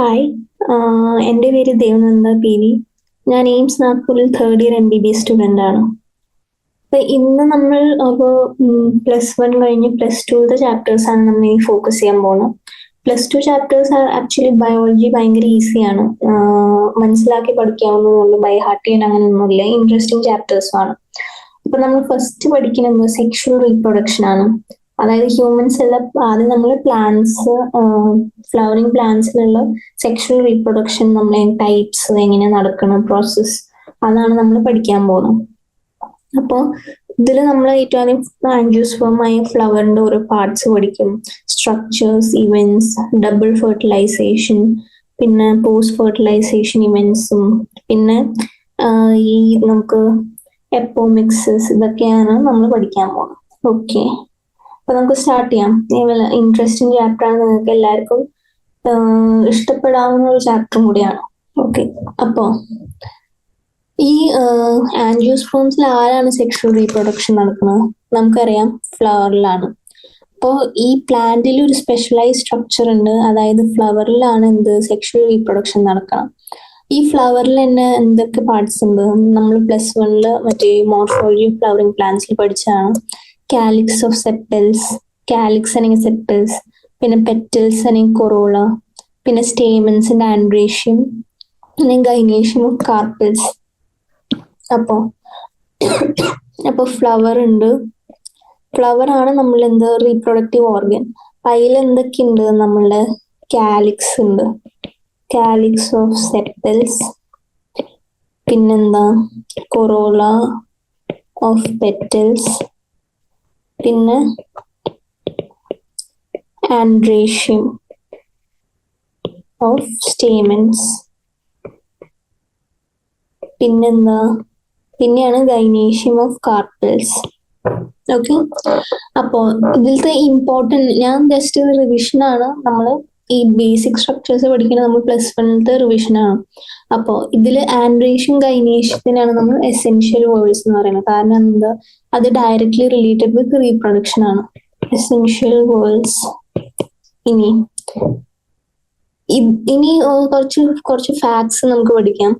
Hi, എൻ്റെ പേര് Devananda PV. ഞാൻ എയിംസ് നാഗ്പൂരിൽ തേർഡ് ഇയർ MBBS സ്റ്റുഡൻ്റ് ആണ്. അപ്പൊ ഇന്ന് നമ്മൾ +1 കഴിഞ്ഞ് +2 ചാപ്റ്റേഴ്സ് ആണ് നമ്മൾ ഈ ഫോക്കസ് ചെയ്യാൻ പോകുന്നത്. +2 ചാപ്റ്റേഴ്സ് ആക്ച്വലി ബയോളജി ഭയങ്കര ഈസിയാണ്, മനസ്സിലാക്കി പഠിക്കാവുന്നതുള്ളൂ, ബൈ ഹാർട്ട് ചെയ്യാൻ അങ്ങനെയൊന്നുമില്ല, ഇൻട്രസ്റ്റിംഗ് ചാപ്റ്റേഴ്സും ആണ്. അപ്പൊ നമ്മൾ ഫസ്റ്റ് പഠിക്കുന്നത് സെക്ഷുവൽ റീപ്രൊഡക്ഷൻ ആണ്. അതായത് ഹ്യൂമൻസ് എല്ലാം ആദ്യം നമ്മൾ പ്ലാന്റ്സ്, ഫ്ലവറിങ് പ്ലാന്റ്സിലുള്ള സെക്ഷുവൽ റീപ്രൊഡക്ഷൻ, നമ്മളെ ടൈപ്സ് എങ്ങനെ നടക്കണം, പ്രോസസ്, അതാണ് നമ്മൾ പഠിക്കാൻ പോകുന്നത്. അപ്പോൾ ഇതിൽ നമ്മൾ ഏറ്റവും ആദ്യം ആൻജിയോസ്പേമായ ഫ്ലവറിന്റെ ഓരോ പാർട്സ് പഠിക്കും, സ്ട്രക്ചേഴ്സ്, ഇവന്റ്സ്, ഡബിൾ ഫെർട്ടിലൈസേഷൻ, പിന്നെ പോസ്റ്റ് ഫെർട്ടിലൈസേഷൻ ഇവന്റ്സും, പിന്നെ ഈ നമുക്ക് എപ്പോമിക്സസ്, ഇതൊക്കെയാണ് നമ്മൾ പഠിക്കാൻ പോകുന്നത്. ഓക്കെ, അപ്പൊ നമുക്ക് സ്റ്റാർട്ട് ചെയ്യാം. ഇൻട്രസ്റ്റിംഗ് ചാപ്റ്റർ ആണ്, നിങ്ങൾക്ക് എല്ലാവർക്കും ഇഷ്ടപ്പെടാവുന്ന ഒരു ചാപ്റ്ററും കൂടിയാണ്. ഓക്കെ, അപ്പോ ഈ ആൻജിയോസ്പേംസിൽ ആരാണ് സെക്ഷുവൽ റീപ്രൊഡക്ഷൻ നടക്കുന്നത്? നമുക്കറിയാം, ഫ്ലവറിലാണ്. അപ്പോൾ ഈ പ്ലാന്റിൽ ഒരു സ്പെഷ്യലൈസ് സ്ട്രക്ചർ ഉണ്ട്, അതായത് ഫ്ലവറിലാണ് സെക്ഷുവൽ റീപ്രൊഡക്ഷൻ നടക്കണം. ഈ ഫ്ലവറിൽ തന്നെ എന്തൊക്കെ പാർട്സ് ഉണ്ട്? നമ്മൾ +1 മറ്റേ മോർഫോളജി ഫ്ലവറിംഗ് പ്ലാന്റ്സിൽ പഠിച്ചതാണ്. കാലിക്സ് ഓഫ് സെപ്പൽസ്, കാലിക്സ് അല്ലെങ്കിൽ സെപ്പൽസ്, പിന്നെ പെറ്റൽസ് അല്ലെങ്കിൽ കൊറോള, പിന്നെ സ്റ്റേമൻസിന്റെ ആൻഡ്രേഷ്യം, പിന്നെ ഗൈനേഷ്യം ഓഫ് കാർപ്പിൾസ്. അപ്പൊ ഫ്ലവർ ഉണ്ട്. ഫ്ലവർ ആണ് നമ്മൾ റീപ്രൊഡക്റ്റീവ് ഓർഗൻ. അതിൽ എന്തൊക്കെയുണ്ട്? നമ്മളുടെ കാലിക്സ് ഉണ്ട്, കാലിക്സ് ഓഫ് സെപ്പൽസ്, പിന്നെന്താ കൊറോള ഓഫ് പെറ്റൽസ്, പിന്നെ ആൻഡ്രേഷ്യം ഓഫ് സ്റ്റേമൻസ്, പിന്നെയാണ് ഗൈനേഷ്യം ഓഫ് കാർപ്പിൾസ്. ഓക്കെ, അപ്പോ ഇതിലത്തെ ഇമ്പോർട്ടൻറ്റ്, ഞാൻ ജസ്റ്റ് റിവിഷനാണ്, നമ്മൾ ഈ ബേസിക് സ്ട്രക്ചേഴ്സ് പഠിക്കുന്നത് നമ്മൾ +1 റിവിഷനാണ്. അപ്പോൾ ഇതിൽ ആൻഡ്രേഷ്യം ഗൈനേഷ്യത്തിനാണ് നമ്മൾ എസെൻഷ്യൽ വേർഡ്സ് എന്ന് പറയുന്നത്. കാരണം എന്താ, അത് ഡയറക്ട്ലി റിലേറ്റഡ് വിത്ത് റീപ്രൊഡക്ഷൻ ആണ്, എസെൻഷ്യൽ വേർഡ്സ്. ഇനി കുറച്ച് ഫാക്ട്സ് നമുക്ക് പഠിക്കാം.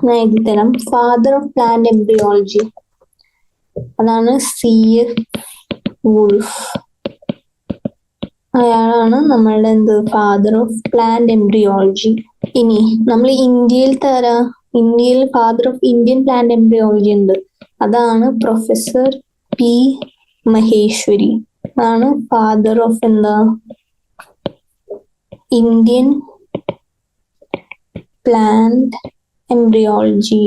ഞാൻ എഴുതി തരാം. ഫാദർ ഓഫ് പ്ലാന്റ് എംബ്രിയോളജി, അതാണ് C.F. വുൾഫ്. അയാളാണ് നമ്മളുടെ ഫാദർ ഓഫ് പ്ലാന്റ് എംബ്രിയോളജി. ഇനി നമ്മൾ ഇന്ത്യയിൽ father of Indian plant embryology ഉണ്ട്, അതാണ് പ്രൊഫസർ P. മഹേശ്വരി. അതാണ് father of Indian plant embryology.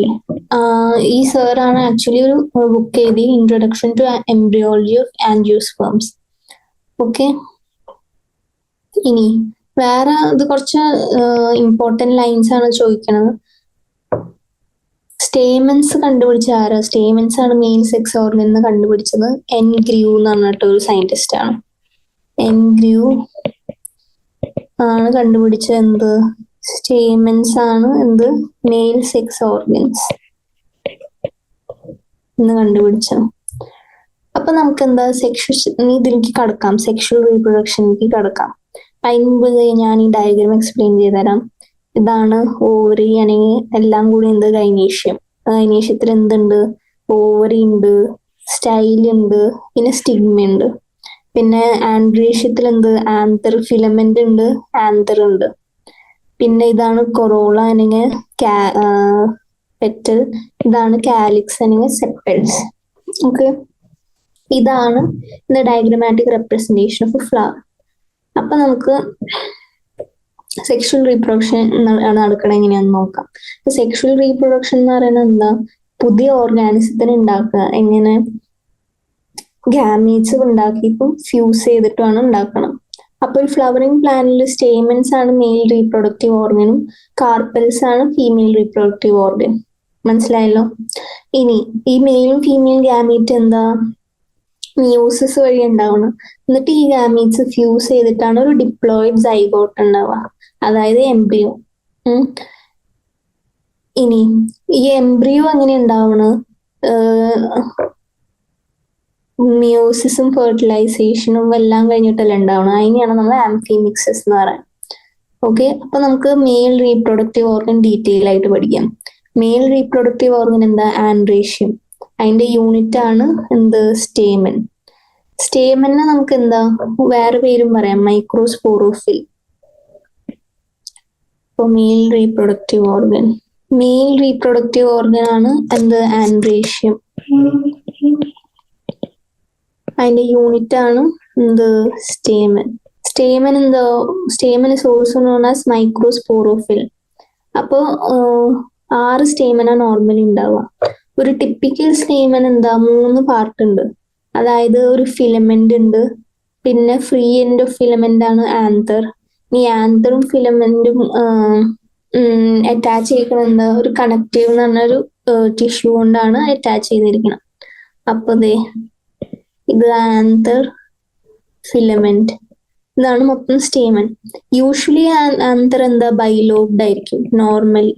ഈ സാറാണ് ആക്ച്വലി ഒരു ബുക്ക് എഴുതി, introduction to embryology of angiosperms. Okay, ഇനി വേറെ ഇത് കുറച്ച് ഇമ്പോർട്ടന്റ് ലൈൻസ് ആണ് ചോദിക്കുന്നത്. സ്റ്റേമൻസ് കണ്ടുപിടിച്ച ആരാ? സ്റ്റേമൻസ് ആണ് മെയിൻ സെക്സ് ഓർഗൻ എന്ന് കണ്ടുപിടിച്ചത് എൻഗ്രിയൂ എന്ന് പറഞ്ഞിട്ട് ഒരു സയന്റിസ്റ്റ് ആണ്. എൻഗ്രിയൂ ആണ് കണ്ടുപിടിച്ചത് സ്റ്റേമൻസ് ആണ് മെയിൽ സെക്സ് ഓർഗൻസ് എന്ന് കണ്ടുപിടിച്ചത്. അപ്പൊ നമുക്ക് ഇതിലേക്ക് കടക്കാം, സെക്ഷുവൽ റീപ്രൊഡക്ഷനിലേക്ക് കടക്കാം. അതിന് മുമ്പ് ഞാൻ ഈ ഡയഗ്രാം എക്സ്പ്ലെയിൻ ചെയ്തുതരാം. ഇതാണ് ഓവറി, അല്ലെങ്കിൽ എല്ലാം കൂടി ഗൈനേഷ്യം. ഗൈനേഷ്യത്തിൽ എന്തുണ്ട്? ഓവറി ഉണ്ട്, സ്റ്റൈൽ ഉണ്ട്, പിന്നെ സ്റ്റിഗ്മ ഉണ്ട്. പിന്നെ ആൻഡ്രേഷ്യത്തിൽ ആന്തർ, ഫിലമെന്റ് ഉണ്ട്, ആന്തർ ഉണ്ട്. പിന്നെ ഇതാണ് കൊറോള അല്ലെങ്കിൽ പെറ്റൽ, ഇതാണ് കാലിക്സ് അല്ലെങ്കിൽ സെപ്പൽസ്. ഓക്കെ, ഇതാണ് diagrammatic representation of A flower. അപ്പൊ നമുക്ക് സെക്ഷുവൽ റീപ്രൊഡക്ഷൻ നടക്കണം എങ്ങനെയാന്ന് നോക്കാം. സെക്ഷുവൽ റീപ്രൊഡക്ഷൻ എന്ന് പറയുന്നത് പുതിയ ഓർഗാനിസത്തിന് ഉണ്ടാക്കുക. എങ്ങനെ? ഗാമീറ്റ്സ് ഉണ്ടാക്കിയിട്ടും ഫ്യൂസ് ചെയ്തിട്ടുമാണ് ഉണ്ടാക്കണം. അപ്പൊ ഒരു ഫ്ലവറിംഗ് പ്ലാന്റിൽ സ്റ്റേമൻസ് ആണ് മെയിൽ റീപ്രൊഡക്റ്റീവ് ഓർഗനും കാർപ്പൽസ് ആണ് ഫീമെയിൽ റീപ്രൊഡക്റ്റീവ് ഓർഗൻ. മനസ്സിലായല്ലോ? ഇനി ഈ മെയിലും ഫീമെയിൽ ഗാമീറ്റ് മിയോസിസ് വഴി ഉണ്ടാവണം. എന്നിട്ട് ഈ ഗാമീറ്റ്സ് ഫ്യൂസ് ചെയ്തിട്ടാണ് ഒരു ഡിപ്ലോയിഡ് സൈഗോട്ട് ഉണ്ടാവുക, അതായത് എംബ്രിയോ. ഇനി ഈ എംബ്രിയോ എങ്ങനെ ഉണ്ടാവണം? മിയോസിസും ഫെർട്ടിലൈസേഷനും എല്ലാം കഴിഞ്ഞിട്ടല്ല ഉണ്ടാവണം. അതിനെയാണ് നമ്മൾ ആംഫിമിക്സിസ് എന്ന് പറയുന്നത്. ഓക്കെ, അപ്പൊ നമുക്ക് മെയിൽ റീപ്രൊഡക്റ്റീവ് ഓർഗൻ ഡീറ്റെയിൽ ആയിട്ട് പഠിക്കാം. മെയിൽ റീപ്രൊഡക്റ്റീവ് ഓർഗൻ എന്താ? ആൻഡ്രേഷ്യം. അതിന്റെ യൂണിറ്റ് ആണ് എന്ത്? സ്റ്റേമൻ. സ്റ്റേമന് നമുക്ക് എന്താ വേറെ പേരും പറയാം, മൈക്രോസ്പോറോഫിൽ. ഇപ്പൊ male reproductive organ, male reproductive organ ആണ് എന്ത്? ആൻഡ്രേഷ്യം. അതിന്റെ യൂണിറ്റ് ആണ് എന്ത്? സ്റ്റേമൻ. സ്റ്റേമൻ എന്താ? Stamen is also known as microsporophyll. അപ്പോ 6 സ്റ്റേമനാ നോർമലി ഉണ്ടാവുക. ഒരു ടിപ്പിക്കൽ സ്റ്റേമൻ എന്താ? 3 പാർട്ട് ഉണ്ട്. അതായത് ഒരു ഫിലമെന്റ് ഉണ്ട്, പിന്നെ ഫ്രീ എൻഡ് ഓഫ് ഫിലമെന്റ് ആണ് ആന്തർ. ഈ ആന്തറും ഫിലമെന്റും അറ്റാച്ച് ചെയ്തിരിക്കുന്നത് എന്താ? ഒരു കണക്റ്റീവ് എന്ന് പറഞ്ഞൊരു ടിഷ്യൂ കൊണ്ടാണ് അറ്റാച്ച് ചെയ്തിരിക്കുന്നത്. അപ്പൊ ഇത് ആന്തർ, ഫിലമെന്റ്, ഇതാണ് മൊത്തം സ്റ്റേമൻ. യൂഷ്വലി ആന്തർ എന്താ? ബൈലോബ്ഡ് ആയിരിക്കും നോർമലി.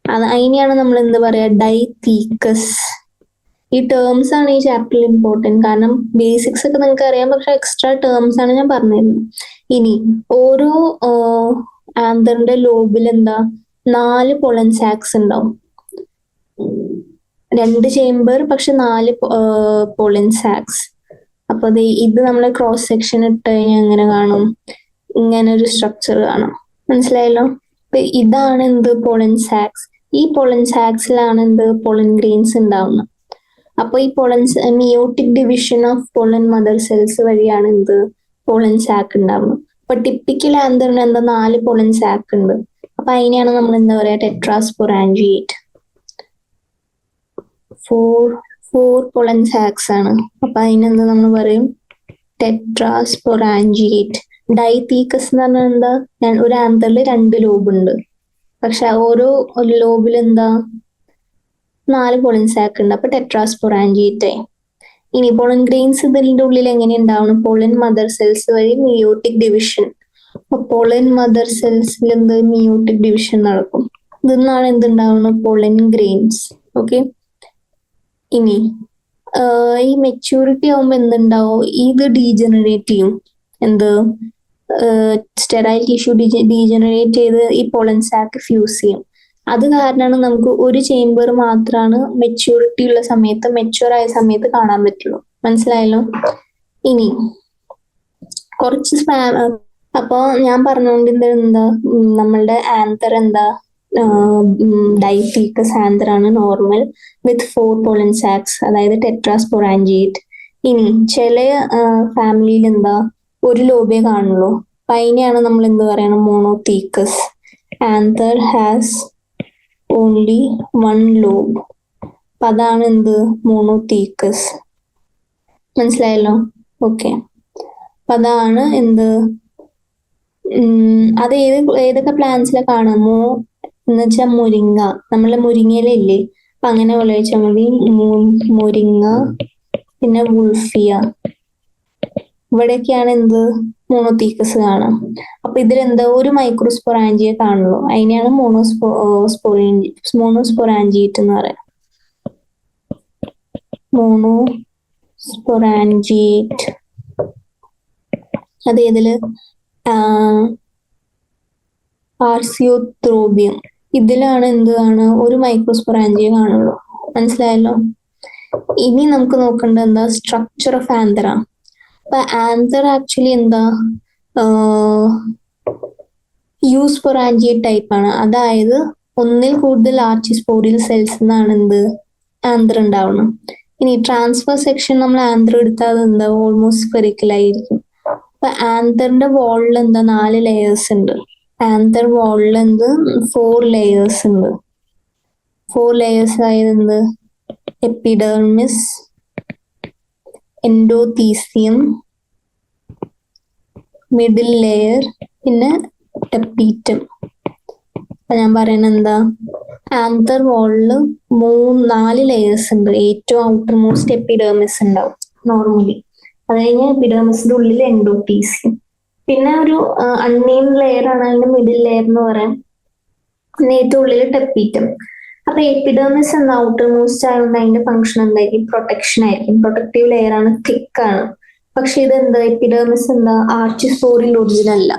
അതിനെയാണ് നമ്മൾ എന്താ പറയാ? ഡൈതീക്കസ്. ഈ ടേംസ് ആണ് ഈ ചാപ്റ്ററിൽ ഇമ്പോർട്ടൻറ്റ്. കാരണം ബേസിക്സ് ഒക്കെ നിങ്ങൾക്ക് അറിയാം, പക്ഷെ എക്സ്ട്രാ ടേംസ് ആണ് ഞാൻ പറഞ്ഞിരുന്നത്. ഇനി ഓരോ ആന്തറിന്റെ ലോബിൽ എന്താ? 4 പൊളൻ സാക്സ് ഉണ്ടാവും. 2 ചേംബർ, പക്ഷെ 4 പൊളൻ സാക്സ്. അപ്പൊ ഇത് നമ്മളെ ക്രോസ് സെക്ഷൻ ഇട്ട് കഴിഞ്ഞാൽ എങ്ങനെ കാണും? ഇങ്ങനെ ഒരു സ്ട്രക്ചർ കാണും. മനസ്സിലായല്ലോ? അപ്പൊ ഇതാണ് എന്ത്? പൊളൻ സാക്സ്. ഈ പൊളൻ സാക്സിലാണ് എന്ത്? പൊളൻ ഗ്രെയിൻസ് ഉണ്ടാവുന്നത്. അപ്പൊ ഈ pollen meiotic division of pollen mother cells വഴിയാണ് എന്ത്? പൊളൻ സാക്ക് ഉണ്ടാവുന്നത്. അപ്പൊ ടിപ്പിക്കൽ ആന്തറിന് എന്താ? 4 പൊളൻ സാക്ക് ഉണ്ട്. അപ്പൊ അതിനെയാണ് നമ്മൾ എന്താ പറയാ? ടെട്രാസ്പൊറാൻജിയേറ്റ്. 4 പൊളൻ സാക്സ് ആണ്. അപ്പൊ അതിനെന്താ നമ്മൾ പറയും? ടെട്രാസ്പൊറാൻജിയേറ്റ്. ഡൈതീക്കസ് എന്ന് പറഞ്ഞാൽ എന്താ? ഒരു ആന്തറിൽ 2 ലോബ് ഉണ്ട്, പക്ഷെ ഓരോ ലോബിൽ എന്താ? 4 പൊളൻ സാക്ക് ഉണ്ട്. അപ്പൊ ടെട്രാസ്പൊറാൻജിയേറ്റ് ആയി. ഇനി പൊളൻ ഗ്രെയിൻസ് ഇതിന്റെ ഉള്ളിൽ എങ്ങനെ ഉണ്ടാവണം? പൊളൻ മദർ സെൽസ് വഴി മിയോട്ടിക് ഡിവിഷൻ. അപ്പൊ പൊളൻ മദർ സെൽസിൽ എന്ത്? മിയോട്ടിക് ഡിവിഷൻ നടക്കും. ഇതിന്നാണ് എന്തുണ്ടാവുന്നത്? Pollen grains. ഓക്കെ, ഇനി ഈ മെച്യൂരിറ്റി ആവുമ്പോ എന്തുണ്ടാവും? ഇത് ഡീജനറേറ്റ് ചെയ്യും. എന്ത്? സ്റ്റെറൈൽ ടിഷ്യൂ ഡീജനറേറ്റ് ചെയ്ത് ഈ പൊളൻ സാക്ക് ഫ്യൂസ് ചെയ്യും. അത് കാരണമാണ് നമുക്ക് ഒരു ചേംബർ മാത്രമാണ് മെച്യൂരിറ്റി ഉള്ള സമയത്ത്, മെച്യൂർ ആയ സമയത്ത് കാണാൻ പറ്റുള്ളൂ. മനസ്സിലായല്ലോ? ഇനി കുറച്ച് അപ്പൊ ഞാൻ പറഞ്ഞുകൊണ്ടിരുന്നത് എന്താ? നമ്മളുടെ ആന്തർ എന്താ? ഡൈതീക്കസ് ആന്തർ ആണ് നോർമൽ, വിത്ത് 4 പൊളൻ സാക്സ്, അതായത് ടെട്രാസ്പൊറാൻജിയേറ്റ്. ഇനി ചില ഫാമിലിയിൽ എന്താ? ഒരു ലോബേ കാണുള്ളൂ. അപ്പൊ അതിനെയാണ് നമ്മൾ എന്ത് പറയണം? Monothecous. Anther has only 1 lobe. അപ്പൊ അതാണ് എന്ത്? മോണോതീക്കസ്. മനസ്സിലായല്ലോ? ഓക്കെ, അപ്പൊ അതാണ് എന്ത്? അത് ഏതൊക്കെ പ്ലാന്റ്സിലെ കാണാമോ എന്ന് വെച്ചാൽ മുരിങ്ങ. നമ്മളെ മുരിങ്ങയിലല്ലേ? അപ്പൊ അങ്ങനെ വിളിച്ചാൽ മതി. മുരിങ്ങ, പിന്നെ വുൾഫിയ, ഇവിടെയൊക്കെയാണ് എന്ത്? മോണോതീക്കസ് കാണാം. അപ്പൊ ഇതിലെന്താ? ഒരു മൈക്രോസ്പൊറാൻജിയെ കാണുള്ളൂ. അതിനെയാണ് മോണോസ്പൊറാൻജിയേറ്റ് എന്ന് പറയാം. മോണോസ്പൊറാൻജിയേറ്റ് അത് ഏതില്? ആർസിയോത്രോബിയം. ഇതിലാണ് എന്ത് കാണുക? ഒരു മൈക്രോസ്പൊറാൻജിയെ കാണുള്ളൂ. മനസ്സിലായല്ലോ? ഇനി നമുക്ക് നോക്കേണ്ടത് എന്താ? Structure of anther. അപ്പൊ ആന്തർ ആക്ച്വലി എന്താ? യൂസ്പൊറാൻജിയേറ്റ് ടൈപ്പ് ആണ്. അതായത് ഒന്നിൽ കൂടുതൽ ആർച്ചിസ്പോറിയൽ സെൽസ് എന്നാണ് എന്ത്? ആന്തർ ഉണ്ടാവണം. ഇനി ട്രാൻസ്ഫർ സെക്ഷൻ നമ്മൾ ആന്തർ എടുത്താൽ എന്താ? ഓൾമോസ്റ്റ് സ്പെറിക്കൽ ആയിരിക്കും. അപ്പൊ ആന്തറിന്റെ വാളിൽ എന്താ? 4 ലെയേഴ്സ് ഉണ്ട്. ആന്തർ വാളിൽ എന്ത്? 4 ലെയേഴ്സ് ഉണ്ട്. 4 ലെയേഴ്സ് ആയത് എന്ത്? എപ്പിഡെർമിസ്, എൻഡോതീസിയം, മിഡിൽ ലെയർ, പിന്നെ ടെപ്പീറ്റം. അപ്പൊ ഞാൻ പറയുന്നത് എന്താ? ആന്തർ വാളില് 4 ലെയേഴ്സ് ഉണ്ട്. ഏറ്റവും ഔട്ടർ മോസ്റ്റ് എപ്പിഡെർമിസ് ഉണ്ടാവും നോർമലി. അത് കഴിഞ്ഞ് എപ്പിഡെർമിസിന്റെ ഉള്ളിൽ എൻഡോതീസിയം, പിന്നെ ഒരു അൺനെയിംഡ് ലെയർ ആണ് അതിന്റെ മിഡിൽ ലെയർ എന്ന് പറയാം. പിന്നെ ഏറ്റവും ഉള്ളിൽ ടെപ്പീറ്റം. അപ്പൊ എപ്പിഡെർമിസ് എന്ന ഔട്ടർ മോസ്റ്റ് ആയതുകൊണ്ട് അതിന്റെ ഫംഗ്ഷൻ എന്തായിരിക്കും? പ്രൊട്ടക്ഷൻ ആയിരിക്കും. പ്രൊട്ടക്റ്റീവ് ലെയർ ആണ്, തിക്ക് ആണ്. പക്ഷെ ഇത് എന്താ? എപ്പിഡെർമിസ് എന്താ? ആർച്ചിസ്പോറിയൽ ഒറിജിൻ അല്ല.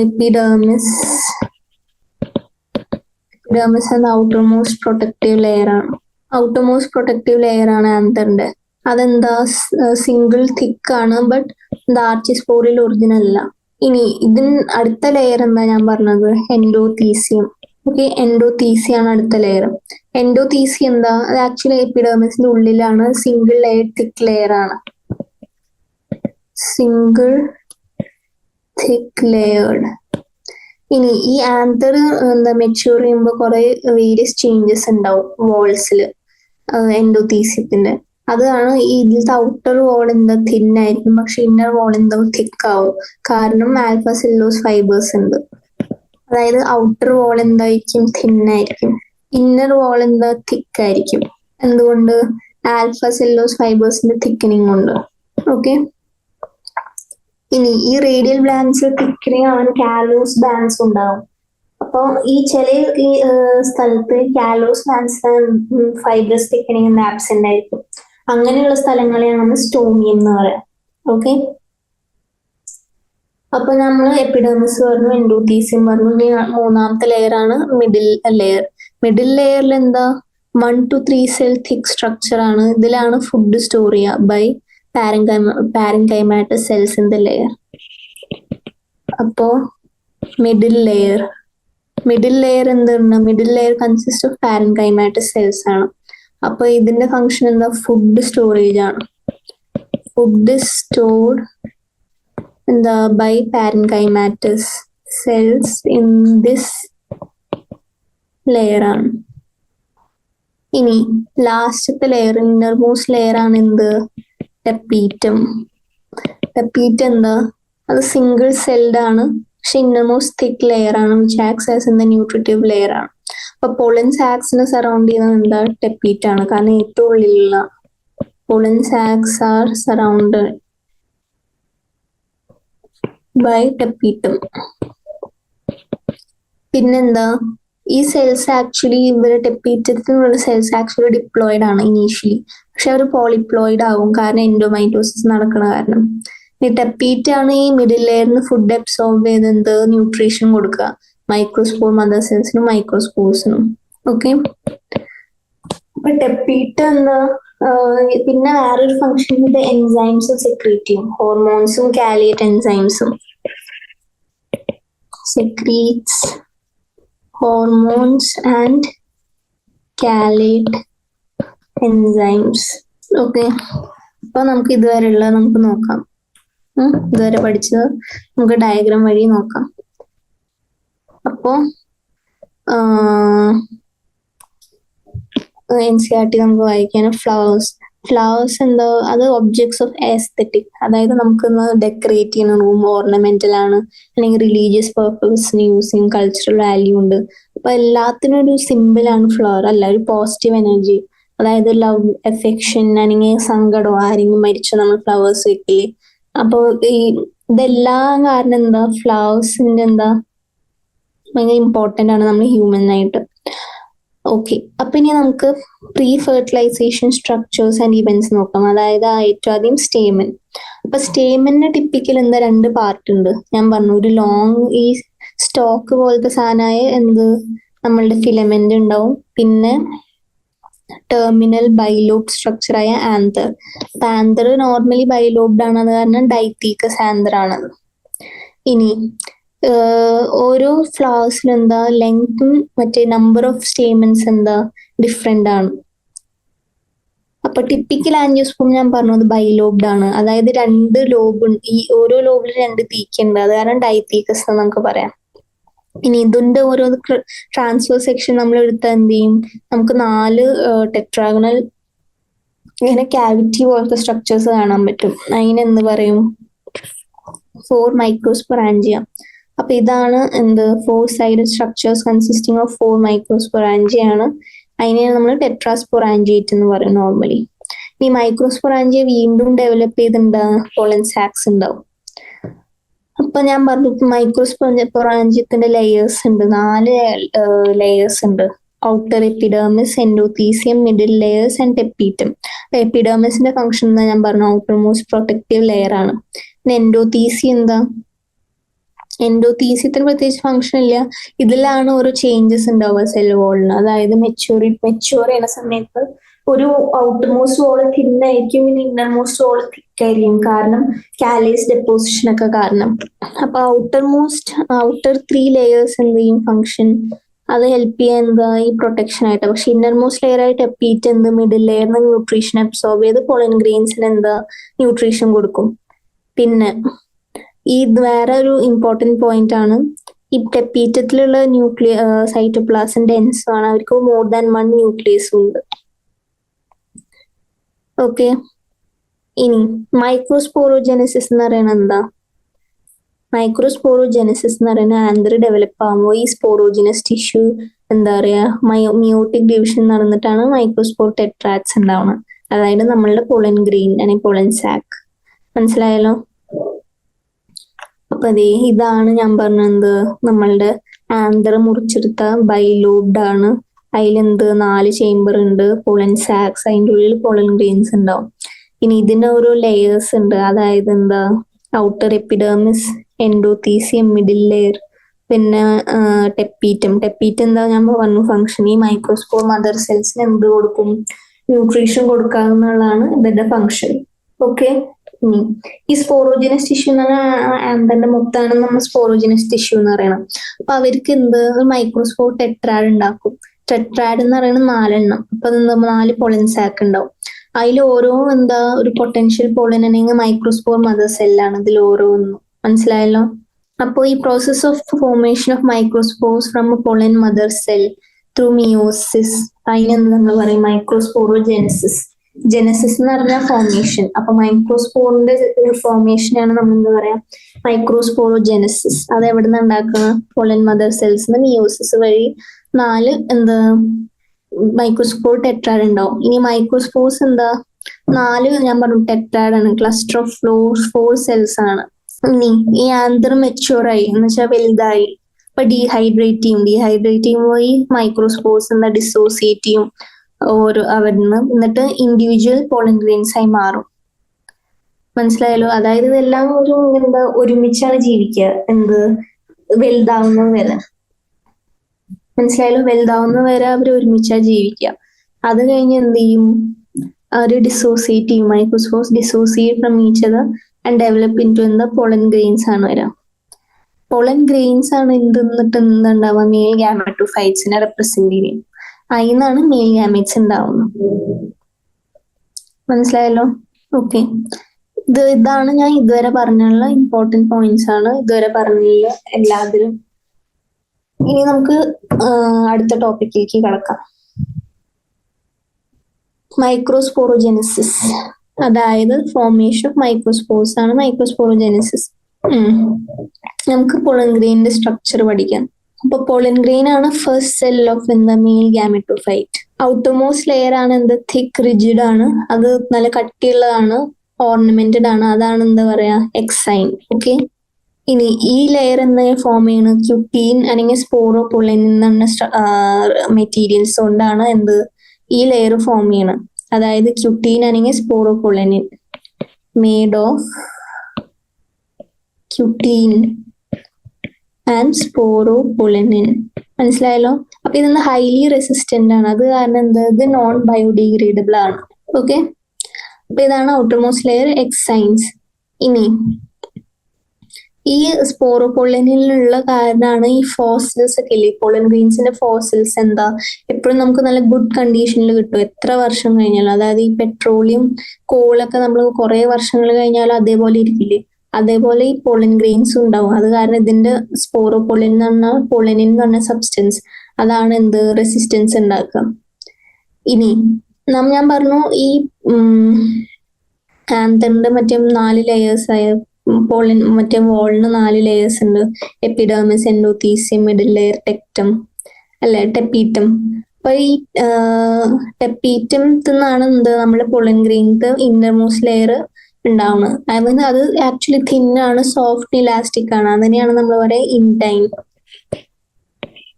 എപ്പിഡെർമിസ് എന്ന ഔട്ടർമോസ്റ്റ് പ്രൊട്ടക്റ്റീവ് ലെയർ ആണ്. ഔട്ടർമോസ്റ്റ് പ്രൊട്ടക്റ്റീവ് ലെയർ ആണ് ആന്തറിന്റെ. അതെന്താ സിംഗിൾ തിക്ക് ആണ്, ബട്ട് എന്താ ആർച്ചിസ്പോറിൽ ഒറിജിനൽ അല്ല. ഇനി ഇതിന് അടുത്ത ലെയർ എന്താ ഞാൻ പറഞ്ഞത്, എൻഡോതീസിയം. ഓക്കെ, എൻഡോതീസിയാണ് അടുത്ത ലെയർ. എൻഡോതീസി എന്താ, അത് ആക്ച്വലി എപ്പിഡെർമിസിന്റെ ഉള്ളിലാണ്, സിംഗിൾ ലെയർ തിക്ക് ലെയർ ആണ്. സിംഗിൾ തിക്ക് ലെയർഡ്. ഇനി ഈ ആന്തർ എന്താ മെച്യൂർ ചെയ്യുമ്പോൾ കുറെ വേരിയസ് ചേഞ്ചസ് ഉണ്ടാവും വാൾസിൽ എൻഡോതീസിയത്തിന്റെ. അതാണ് ഈ ഇതിലത്തെ ഔട്ടർ വാൾ എന്താ തിൻ ആയിരിക്കും, പക്ഷെ ഇന്നർ വാൾ എന്താ തിക്ക് ആവും. കാരണം ആൽഫ സെല്ലോസ് ഫൈബേഴ്സ് ഉണ്ട്. അതായത് ഔട്ടർ വാൾ എന്തായിരിക്കും, തിൻ ആയിരിക്കും. ഇന്നർ വാൾ എന്താ തിക്ക് ആയിരിക്കും. എന്തുകൊണ്ട്? ആൽഫ സെല്ലോസ് ഫൈബേഴ്സിന്റെ തിക്കനിങ് ഉണ്ട്. ഓക്കെ, ഇനി ഈ റേഡിയൽ ബാൻഡ്സ് തിക്കനിങ് ആവാൻ കാലോസ് ബാൻഡ്സ് ഉണ്ടാവും. അപ്പോൾ ഈ ചില ഈ സ്ഥലത്ത് കാലോസ് ബാൻഡ്സ് ഫൈബേഴ്സ് തിക്കനിങ് ആബ്സെന്റ് ആയിരിക്കും. അങ്ങനെയുള്ള സ്ഥലങ്ങളെയാണ് നമ്മൾ സ്റ്റോമിയം എന്ന് പറയാം. ഓക്കെ, അപ്പൊ നമ്മൾ എപ്പിഡെർമിസ് പറഞ്ഞു, എൻഡോതീസിയം പറഞ്ഞു. ഇനി മൂന്നാമത്തെ ലെയർ ആണ് മിഡിൽ ലെയർ. മിഡിൽ ലെയറിൽ എന്താ 1 to 3 സെൽ തിക് സ്ട്രക്ചർ ആണ്. ഇതിലാണ് ഫുഡ് സ്റ്റോർ ചെയ്യുക by parenchymatous cells in the layer. അപ്പോ മിഡിൽ ലെയർ എന്താണ്? Middle layer consist of parenchymatous cells ആണ്. അപ്പൊ ഇതിന്റെ ഫംഗ്ഷൻ എന്താ? ഫുഡ് സ്റ്റോറേജ് ആണ്. ഫുഡ് സ്റ്റോർഡ് എന്താ by parenchymatous cells in this layer ആണ്. ഇനി ലാസ്റ്റത്തെ ലെയർ, ഇന്നർമോസ്റ്റ് ലെയർ ആണ് എന്ത്? ടെപ്പീറ്റം. ടെപ്പീറ്റം എന്താ? അത് സിംഗിൾ സെൽഡ് ആണ്, പക്ഷെ ഇന്നർമോസ്റ്റ് തിക്ക് ലെയർ ആണ്, which acts as in the nutritive layer ആണ്. അപ്പൊ പോളൻ സാക്സിനെ സറൗണ്ട് ചെയ്യുന്നത് എന്താ? ടെപ്പീറ്റ് ആണ്. കാരണം ഏറ്റവും ഉള്ളിലുള്ള പോളൻ സാക്സ് ആർ സറൗണ്ടഡ് ബൈ ടെപ്പീറ്റം. പിന്നെന്താ? ഈ സെൽസ് ആക്ച്വലി ഇവരുടെ ടെപ്പീറ്റത്തിനുള്ള സെൽസ് ആക്ച്വലി ഡിപ്ലോയിഡ് ആണ് ഇനീഷ്യലി, പക്ഷെ അവർ പോളിപ്ലോയിഡ് ആകും കാരണം എൻഡോമൈറ്റോസിസ് നടക്കുന്ന കാരണം. ഈ ടെപ്പീറ്റ് ആണ് ഈ മിഡിൽ ലെയറിന് ഫുഡ് അബ്സോർബ് ചെയ്ത് എന്ത് ന്യൂട്രീഷൻ കൊടുക്കുക, മൈക്രോസ്പോർ മദർ സെൽസിനും മൈക്രോസ്പോർസിനും. ഓക്കെ, അപ്പൊ ടെപ്പീറ്റ് എന്താ? പിന്നെ വേറൊരു ഫംഗ്ഷൻ ഇത് എൻസൈംസും സെക്രീറ്റ് ചെയ്യും, ഹോർമോൺസും കാലിയേറ്റ് എൻസൈംസും. Secretes hormones and calate enzymes. Okay, അപ്പൊ നമുക്ക് ഇതുവരെയുള്ള നമുക്ക് നോക്കാം. ഇതുവരെ പഠിച്ചത് നമുക്ക് ഡയഗ്രാം വഴി നോക്കാം. അപ്പോ NCERT നമുക്ക് വായിക്കാൻ ഫ്ലവേഴ്സ് എന്താ? അത് ഒബ്ജക്ട്സ് ഓഫ് എസ്തെറ്റിക്, അതായത് നമുക്ക് ഡെക്കറേറ്റ് ചെയ്യുന്ന റൂം ഓർണമെന്റൽ ആണ്, അല്ലെങ്കിൽ റിലീജിയസ് പർപ്പസിന് യൂസ് ചെയ്യും, കൾച്ചറൽ വാല്യൂ ഉണ്ട്. അപ്പൊ എല്ലാത്തിനും ഒരു സിമ്പിൾ ആണ് ഫ്ലവർ. അല്ല, ഒരു പോസിറ്റീവ് എനർജി, അതായത് ലവ്, എഫെക്ഷൻ, അല്ലെങ്കിൽ സങ്കടമോ ആരെങ്കിലും മരിച്ചു നമ്മൾ ഫ്ലവേഴ്സ് വെക്കില്ലേ. അപ്പൊ ഈ ഇതെല്ലാം കാരണം എന്താ? ഫ്ലവേഴ്സിന്റെ എന്താ ഭയങ്കര ഇമ്പോർട്ടന്റ് ആണ് നമ്മൾ ഹ്യൂമൻ ആയിട്ട്. ഓക്കെ, അപ്പൊ ഇനി നമുക്ക് pre fertilisation structures and events നോക്കാം. അതായത് ഏറ്റവും ആദ്യം സ്റ്റേമൻ. അപ്പൊ സ്റ്റേമന് ടിപ്പിക്കൽ എന്താ? 2 പാർട്ട് ഉണ്ട്. ഞാൻ പറഞ്ഞു, ഒരു ലോങ് ഈ സ്റ്റോക്ക് പോലത്തെ സാധനമായ എന്ത് നമ്മളുടെ ഫിലമെന്റ് ഉണ്ടാവും, പിന്നെ ടെർമിനൽ ബൈലോബ് സ്ട്രക്ചർ ആയ ആന്തർ. അപ്പൊ ആന്തർ നോർമലി ബൈലോബ്ഡ് ആണ്, അത് കാരണം ഡൈത്തീക്കസ് ആന്തർ ആണത്. ഇനി ഓരോ ഫ്ലവേഴ്സിലും എന്താ ലെങ്തും മറ്റേ നമ്പർ ഓഫ് സ്റ്റേമൻസ് എന്താ ഡിഫറെന്റ് ആണ്. അപ്പൊ ടിപ്പിക്കൽ ആൻജിയോസ്പേം ഞാൻ പറഞ്ഞത് ബൈലോബ്ഡ് ആണ്, അതായത് 2 ലോബ്, ഈ ഓരോ ലോബിലും 2 തീക്കുണ്ട്, അത് കാരണം ഡൈത്തീക്കസ് എന്ന് നമുക്ക് പറയാം. ഇനി ഇതിന്റെ ഓരോ ട്രാൻസ്ഫർ സെക്ഷൻ നമ്മൾ എടുത്താൽ എന്ത് ചെയ്യും? നമുക്ക് 4 ടെട്രാഗണൽ ഇങ്ങനെ ക്യാവിറ്റി പോലത്തെ സ്ട്രക്ചേഴ്സ് കാണാൻ പറ്റും. അതിനെന്ത് പറയും? 4 മൈക്രോസ്പൊറാഞ്ചിയ. അപ്പൊ ഇതാണ് എന്ത്? 4 sided structures consisting of 4 microsporangia ആണ്. അതിനെയാണ് നമ്മൾ ടെട്രാസ്പൊറാഞ്ചിയേറ്റ് എന്ന് പറയും നോർമലി. ഈ മൈക്രോസ്പൊറാഞ്ചിയ വീണ്ടും ഡെവലപ്പ് ചെയ്തിട്ടുണ്ട്, പോളൻ സാക്സ് ഉണ്ടാവും. അപ്പൊ ഞാൻ പറഞ്ഞു മൈക്രോസ്പൊറാഞ്ചിയത്തിന്റെ ലെയേഴ്സ് ഉണ്ട്, 4 ലെയേഴ്സ് ഉണ്ട്. Outer epidermis, endothecium, middle layers and tapetum. എപ്പിഡെർമിസിന്റെ ഫംഗ്ഷൻ എന്താ ഞാൻ പറഞ്ഞു? ഔട്ടർ മോസ്റ്റ് പ്രൊട്ടക്റ്റീവ് ലെയർ ആണ്. എൻഡോതീസിയം എന്താ? എൻഡോതീസിയത്തിന് പ്രത്യേകിച്ച് ഫംഗ്ഷൻ ഇല്ല. ഇതിലാണ് ഓരോ ചേഞ്ചസ് ഉണ്ടാവുക സെൽ വോളിന്. അതായത് മെച്യൂർ ചെയ്യുന്ന സമയത്ത് ഒരു ഔട്ടർ മോസ്റ്റ് വോള് തിന്നായിരിക്കും, പിന്നെ ഇന്നർ മോസ്റ്റ് വോള് തിക്കായിരിക്കും. കാരണം കാലേസ് ഡെപ്പോസിഷൻ ഒക്കെ കാരണം. അപ്പൊ ഔട്ടർ 3 ലെയേഴ്സ് എന്ത് ചെയ്യും ഫംഗ്ഷൻ, അത് ഹെൽപ്പ് ചെയ്യാൻ എന്താ ഈ പ്രൊട്ടക്ഷൻ ആയിട്ട്. പക്ഷെ ഇന്നർ മോസ്റ്റ് ലെയർ ആയിട്ട് എപ്പീറ്റ് എന്ത് മിഡിൽ ലെയറിന് ന്യൂട്രീഷൻ അബ്സോർബ് ചെയ്ത് പോളൻ ഗ്രെയിൻസിന് എന്താ ന്യൂട്രീഷൻ കൊടുക്കും. പിന്നെ ഈ വേറെ ഒരു ഇമ്പോർട്ടന്റ് പോയിന്റ് ആണ്, ഈ ടെപ്പീറ്റത്തിലുള്ള സൈറ്റോപ്ലാസം ഡെൻസ് ആണ്, അവർക്ക് മോർ ദാൻ 1 ന്യൂക്ലിയസും ഉണ്ട്. ഓക്കെ, ഇനി മൈക്രോസ്പോറോജെനസിസ് എന്ന് പറയുന്നത് എന്താ? മൈക്രോസ്പോറോജെനസിസ് എന്ന് പറയുന്നത് ആന്തർ ഡെവലപ്പ് ആകുമ്പോൾ ഈ സ്പോറോജിനസ് ടിഷ്യൂ എന്താ പറയാ മിയോട്ടിക് ഡിവിഷൻ നടന്നിട്ടാണ് മൈക്രോസ്പോർ ടെട്രാഡ്സ് ഉണ്ടാവുന്നത്. അതായത് നമ്മളുടെ പോളൻ ഗ്രെയിൻ അല്ലെങ്കിൽ പോളൻ സാക്ക്. മനസ്സിലായല്ലോ? അപ്പൊ ഇതാണ് ഞാൻ പറഞ്ഞത്, നമ്മളുടെ ആന്തർ മുറിച്ചെടുത്ത ബൈലോബ്ഡ് ആണ്. അതിലെന്ത് 4 ചേംബർ ഉണ്ട്, പോളൻ സാക്സ്, അതിൻ്റെ ഉള്ളിൽ പോളൻ ഗ്രെയിൻസ് ഉണ്ടാവും. ഇനി ഇതിന് ഓരോ ലെയേഴ്സ് ഉണ്ട്. അതായത് എന്താ outer epidermis, endothecium, middle layer, പിന്നെ ടെപ്പീറ്റം എന്താ ഞാൻ പറഞ്ഞു ഫംഗ്ഷൻ, ഈ മൈക്രോസ്പോർ മദർ സെൽസിന് എന്ത് കൊടുക്കും, ന്യൂട്രീഷൻ കൊടുക്കാവുന്നതാണ് ഇതിന്റെ ഫംഗ്ഷൻ. ഓക്കെ, ഈ സ്പോറോജിനസ് ടിഷ്യൂ എന്ന് പറഞ്ഞാൽ ആന്തറിന്റെ മൊത്തമാണ് നമ്മൾ സ്പോറോജിനസ് ടിഷ്യൂ എന്ന് പറയണം. അപ്പൊ അവർക്ക് എന്ത് മൈക്രോസ്പോർ ടെട്രാഡ് ഉണ്ടാക്കും. ടെട്രാഡ് എന്ന് പറയുന്നത് 4 എണ്ണം. അപ്പൊ 4 പോളൻ സാക്ക് ഉണ്ടാവും. അതിൽ ഓരോ എന്താ ഒരു പൊട്ടൻഷ്യൽ പോളൻ അല്ലെങ്കിൽ മൈക്രോസ്പോർ മദർ സെല്ലാണ് ഇതിൽ ഓരോന്നും. മനസ്സിലായല്ലോ? അപ്പോൾ ഈ process of formation of microspores from pollen mother cell through meiosis, അതിനെന്ത് നമ്മൾ പറയും മൈക്രോസ്പോറോജെനസിസ്. ജെനസിസ് എന്ന് പറഞ്ഞാൽ ഫോർമേഷൻ. അപ്പൊ മൈക്രോസ്പോറിന്റെ ഫോർമേഷൻ ആണ് നമ്മൾ എന്താ പറയാ മൈക്രോസ്പോറോജെനസിസ്. അത് എവിടെ നിന്ന് ഉണ്ടാക്കുന്ന പോളൻ മദർ സെൽസ് മിയോസിസ് വഴി 4 എന്താ മൈക്രോസ്പോർ ടെട്രാഡ് ഉണ്ടാവും. ഇനി മൈക്രോസ്പോർസ് എന്താ 4 ഞാൻ പറഞ്ഞു ടെട്രാഡ് ആണ്, ക്ലസ്റ്റർ ഓഫ് 4 സെൽസ് ആണ്. ഇനി ഈ ആന്തർ മെച്യൂറായി എന്ന് വെച്ചാൽ വലുതായി, ഇപ്പൊ ഡീഹൈഡ്രേറ്റ് ചെയ്യും വഴി മൈക്രോസ്പോർസ് എന്താ ഡിസോസിയേറ്റ് ചെയ്യും ഓരോ അവിടുന്ന്, എന്നിട്ട് ഇൻഡിവിജ്വൽ പോളൻ ഗ്രെയിൻസ് ആയി മാറും. മനസ്സിലായല്ലോ? അതായത് ഇതെല്ലാം ഒരു എന്താ ഒരുമിച്ചാണ് ജീവിക്കുക, എന്ത് വലുതാവുന്ന വരെ. മനസ്സിലായാലും വലുതാവുന്ന വരെ അവർ ഒരുമിച്ചാ ജീവിക്കുക. അത് കഴിഞ്ഞ് എന്ത് ചെയ്യും, അവർ ഡിസോസിയേറ്റ് ചെയ്യും. Microspores dissociate from each other and develop into എന്താ പോളൻ ഗ്രെയിൻസ് ആണ് വരാം. പോളൻ ഗ്രെയിൻസ് ആണ് എന്നിട്ട് എന്തുണ്ടാവുക മെയിൽ ഗാമറ്റോഫൈറ്റ്സിനെ റെപ്രസെന്റ് ചെയ്യും. അതിന്നാണ് മെയിൽ ഗാമറ്റ്സ് ഉണ്ടാവുന്നത്. മനസ്സിലായല്ലോ? ഓക്കെ, ഇതാണ് ഞാൻ ഇതുവരെ പറഞ്ഞുള്ള ഇമ്പോർട്ടന്റ് പോയിന്റ്സ് ആണ് ഇതുവരെ പറഞ്ഞില്ല എല്ലാത്തിലും. ഇനി നമുക്ക് അടുത്ത ടോപ്പിക്കിലേക്ക് കടക്കാം. മൈക്രോസ്പോറോജെനസിസ്, അതായത് ഫോർമേഷൻ ഓഫ് മൈക്രോസ്പോർസ് ആണ് മൈക്രോസ്പോറോജെനസിസ്. നമുക്ക് പോളൻ ഗ്രെയിനിന്റെ സ്ട്രക്ചർ പഠിക്കാം. അപ്പൊ പോളൻ ഗ്രെയിൻ ആണ് ഫസ്റ്റ് സെൽ ഓഫ് എന്താ മെയിൽ ഗാമറ്റോഫൈറ്റ്. ഔട്ടർമോസ്റ്റ് ലെയർ ആണ് എന്ത് തിക്ക് റിജിഡ് ആണ്, അത് നല്ല കട്ടിയുള്ളതാണ്, ഓർണമെന്റഡ് ആണ്, അതാണ് എന്താ പറയാ എക്സൈൻ. ഓക്കെ, ഇനി ഈ ലെയർ എന്താ ഫോം ചെയ്യുന്നത് ക്യൂട്ടീൻ അല്ലെങ്കിൽ സ്പോറോപൊളൻ എന്ന മെറ്റീരിയൽസ് കൊണ്ടാണ് എന്ത് ഈ ലെയർ ഫോം ചെയ്യണം. അതായത് ക്യൂട്ടീൻ അല്ലെങ്കിൽ സ്പോറോപൊളനിൻ മെയ്ഡ് ഓഫ് ക്യൂട്ടീൻ ആൻഡ് സ്പോറോപൊളനിൻ. മനസ്സിലായല്ലോ? അപ്പൊ ഇതൊന്ന് ഹൈലി റെസിസ്റ്റന്റ് ആണ്, അത് കാരണം എന്താ ഇത് നോൺ ബയോഡിഗ്രേഡബിൾ ആണ്. ഓക്കെ, അപ്പൊ ഇതാണ് ഔട്ടർമോസ്റ്റ് ലെയർ എക്സൈൻസ്. ഇനി ഈ സ്പോറോപൊളനിലുള്ള കാരണമാണ് ഈ ഫോസിൽസ് ഒക്കെ ഇല്ലേ, പോളൻ ഗ്രെയിൻസിന്റെ ഫോസിൽസ് എന്താ എപ്പോഴും നമുക്ക് നല്ല ഗുഡ് കണ്ടീഷനിൽ കിട്ടും എത്ര വർഷം കഴിഞ്ഞാലും. അതായത് ഈ പെട്രോളിയം കോളൊക്കെ നമ്മൾ കുറെ വർഷങ്ങൾ കഴിഞ്ഞാലും അതേപോലെ ഇരിക്കില്ലേ, അതേപോലെ ഈ പോളൻ ഗ്രെയിൻസും ഉണ്ടാവും. അത് കാരണം ഇതിന്റെ സ്പോറോപൊളൻ എന്ന് പറഞ്ഞാൽ പൊളനിൻ എന്ന് പറഞ്ഞ സബ്സ്റ്റൻസ് അതാണ് എന്ത് റെസിസ്റ്റൻസ് ഉണ്ടാക്കുക. ഇനി ഞാൻ പറഞ്ഞു ഈ ആന്തറിന്റെ മറ്റേ 4 ലെയേഴ്സ് ആയ പോളൻ മറ്റേ വോളിന് 4 ലെയേഴ്സ് ഉണ്ട്, എപ്പിഡെർമിസ്, എൻഡോതീസിയം, മിഡിൽ ലെയർ, ടെക്ടം അല്ലെ ടെപ്പീറ്റം. അപ്പൊ ഈ ടെപ്പീറ്റത്തിന്നാണ് എന്ത് നമ്മുടെ പോളൻ ഗ്രെയിൻത്തെ ഇന്നർമോസ്റ്റ് ലെയർ ഉണ്ടാവുന്നത്. അതായത് അത് ആക്ച്വലി തിന്നാണ്, സോഫ്റ്റ് ഇലാസ്റ്റിക് ആണ്, അതിനെയാണ് നമ്മൾ പറയുക